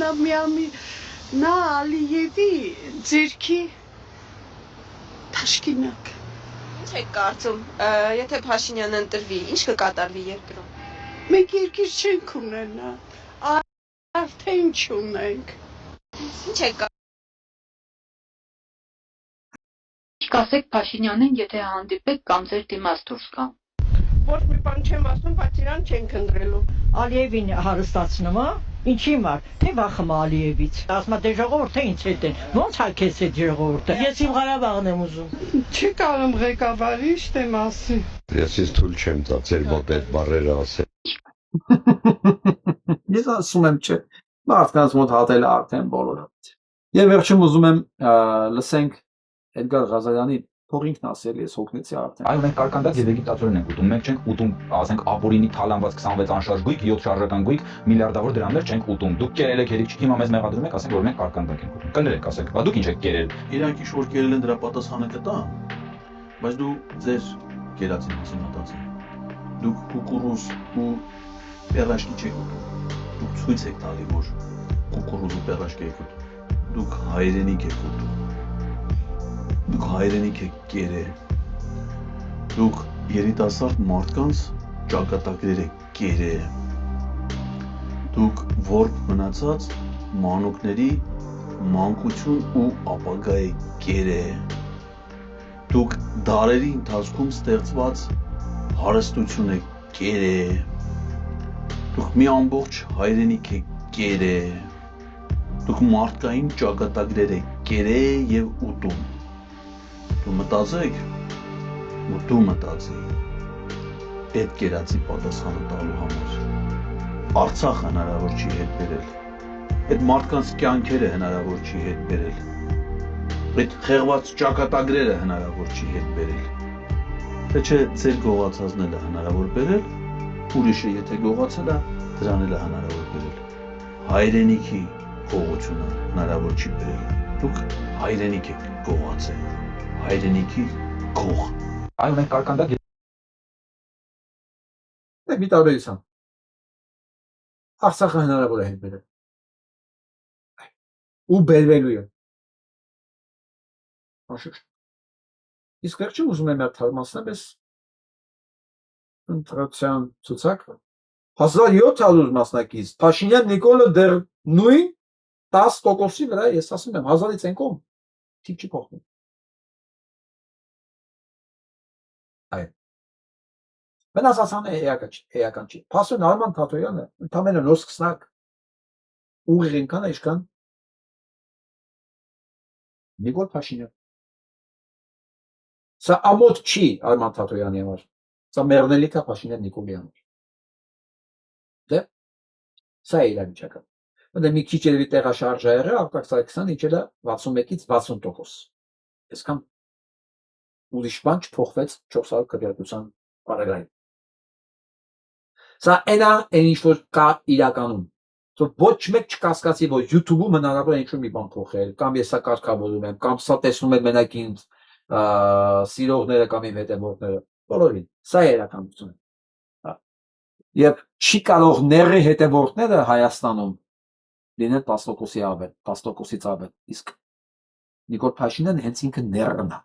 N: Նա Ալիևի ձերքի Թաշկինակ։
M: Ինչ եք կարծում, եթե Փաշինյանը ընտրվի, ինչ կկատարվի երկրում։
N: Մենք երկիր չենք ունենա։ Արդեն չունենք։
M: Ինչ եք
O: Կասեք Փաշինյանին, եթե հանդիպեք կամ ձեր դիմաց դուրս գան։
P: Ոչ մի բան չեմ ասում, բայց իրան չենք ընտրելու։
Q: Ալիևին հարստացնում, հա? Ինչի մար, թե վախում Ալիևից։ Ասում դե ժողովուրդը ինձ հետ են։ Ոնց հակես այդ ժողովուրդը։ Ես իմ Ղարաբաղն եմ ուզում։
N: Չի կարում ղեկավարի իշտեմ ասի։
R: Ես թույլ չեմ տա ձեր մոտ այդ բառերը ասել։
A: Ես ասում եմ չէ։ Մարդկանց մոտ հատել արդեն բոլորը։ Եվ վերջում ուզում եմ լսենք Էդգար Ղազարյանի փողինքն ասել ես հոգնեցի արդեն։
S: Այո, մենք կարկանդած եւ վեգետատորեն ենք ուտում։ Մենք չենք ուտում, ասենք, ապօրինի թալանված 26 անշարժ գույք, 7 շարժական գույք, միլիարդավոր դրամներ չենք ուտում։ Դուք կերել եք հերիք, հիմա մեզ մեղադրում եք, ասենք, որ մենք կարկանդակ ենք ուտում։ Կներեք, ասեք, բա դուք ինչ եք կերել։
T: Իրանք ինչ որ կերել են դրա պատասխանը կտան, բայց դու ձեր կերածին մասին մտածի։ Դուք կուկուրուզ ու պերաշկի չեք ուտում։ Դուք ցույց եք տալի, որ կուկուրուզ ու պերաշկի եք ուտում։ Դուք հայրենիք եք ուտում։ Դուք հայրենիք եք կերել։ Դուք երիտասարդ մարդկանց ճակատագրեր եք կերել։ Դուք որբ մնացած մանուկների մանկություն ու ապագա եք կերել։ Դուք դարերի ընթացքում ստեղծված հարստություն եք կերել։ Դուք մի ամբողջ հայրենիք եք կերել։ Դուք մարդկային ճակատագրեր եք կերել եւ ուտում։ Դու մտածեք, ու դու մտածի այդ կերածի պատասխանը տալու համար։ Արցախը հնարավոր չի հետ բերել, այդ մարդկանց կյանքերը հնարավոր չի հետ բերել, այդ խեղված ճակատագրերը հնարավոր չի հետ բերել, թե չէ ձեր գողացածները հնարավոր բերել, ուրիշը եթե գողացել է, դրան էլ հնարավոր բերել։ Հայրենիքի գողությունը հնարավոր չի բերել, դուք հայրենիք եք գողացել։ Հայրենիքի գող։
S: Այո, մենք կարկանդակ
A: մի տարբերություն։ Արցախը հնարավոր է հետ բերել։ Ու բերվելու է։ Անշուշտ։ Իսկ վերջում ուզում եմ թարմացնել ես ընտրության ցուցակը։ 1700 մասնակից, Փաշինյան Նիկոլը դեռ նույն 10%-ի վրա, ես ասում եմ 1000-ից են կողմ, թիվ չի փոխվում։ Այո։ Վնասացանը էական չի։ Փաստորեն Արման Թաթոյանը ընդամենը նոր սկսնակ ուղիղ ինքան է իշքան Նիկոլ Փաշինյան։ Սա ամոթ չի Արման Թաթոյանի համար։ Սա մեղնելիք է Փաշինյան Նիկոլի համար։ Դե, սա է իրավիճակը։ Դե մի քիչ երևի տեղաշարժ ա եղել, Արտակ Սարգսյանը իջել է 61-ից 60%։ Այսքան ուրիշ բան չփոխվեց 400 քվեարկության պարագայում։ Սա այնա ինչ որ կա իրականում։ Ոչ մեկ չկասկածի, որ YouTube-ում հնարավոր է ինչ-որ մի բան փոխել, կամ ես սա կարգավորում եմ, կամ սա տեսնում եմ մենակ ինձ սիրողները կամ իմ հետևորդները, բոլորին։ Սա է իրականությունը։ Եվ չի կարող ների հետևորդները Հայաստանում լինել 10%-ի ավել, 10%-ից ավել։ Իսկ Նիկոլ Փաշինյանը հենց ինքը ներն է,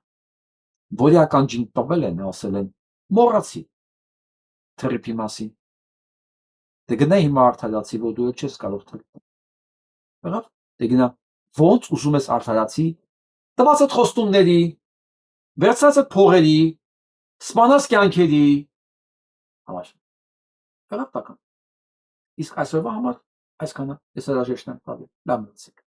A: որի ականջին տվել են, ասել են, մոռացի թրիփի մասին։ Դե գնա հիմա արդարացի, որ դու չես կարող թրիփել։ Եղավ։ Դե գնա, ոնց ուզում ես արդարացի, տված այդ խոստումների, վերցրած այդ փողերի, սպանած կյանքերի համար։ Եղավ տական։ Իսկ այսօրվա համար այսքանը ես հրաժեշտ եմ տալու։ Լավ մնացեք։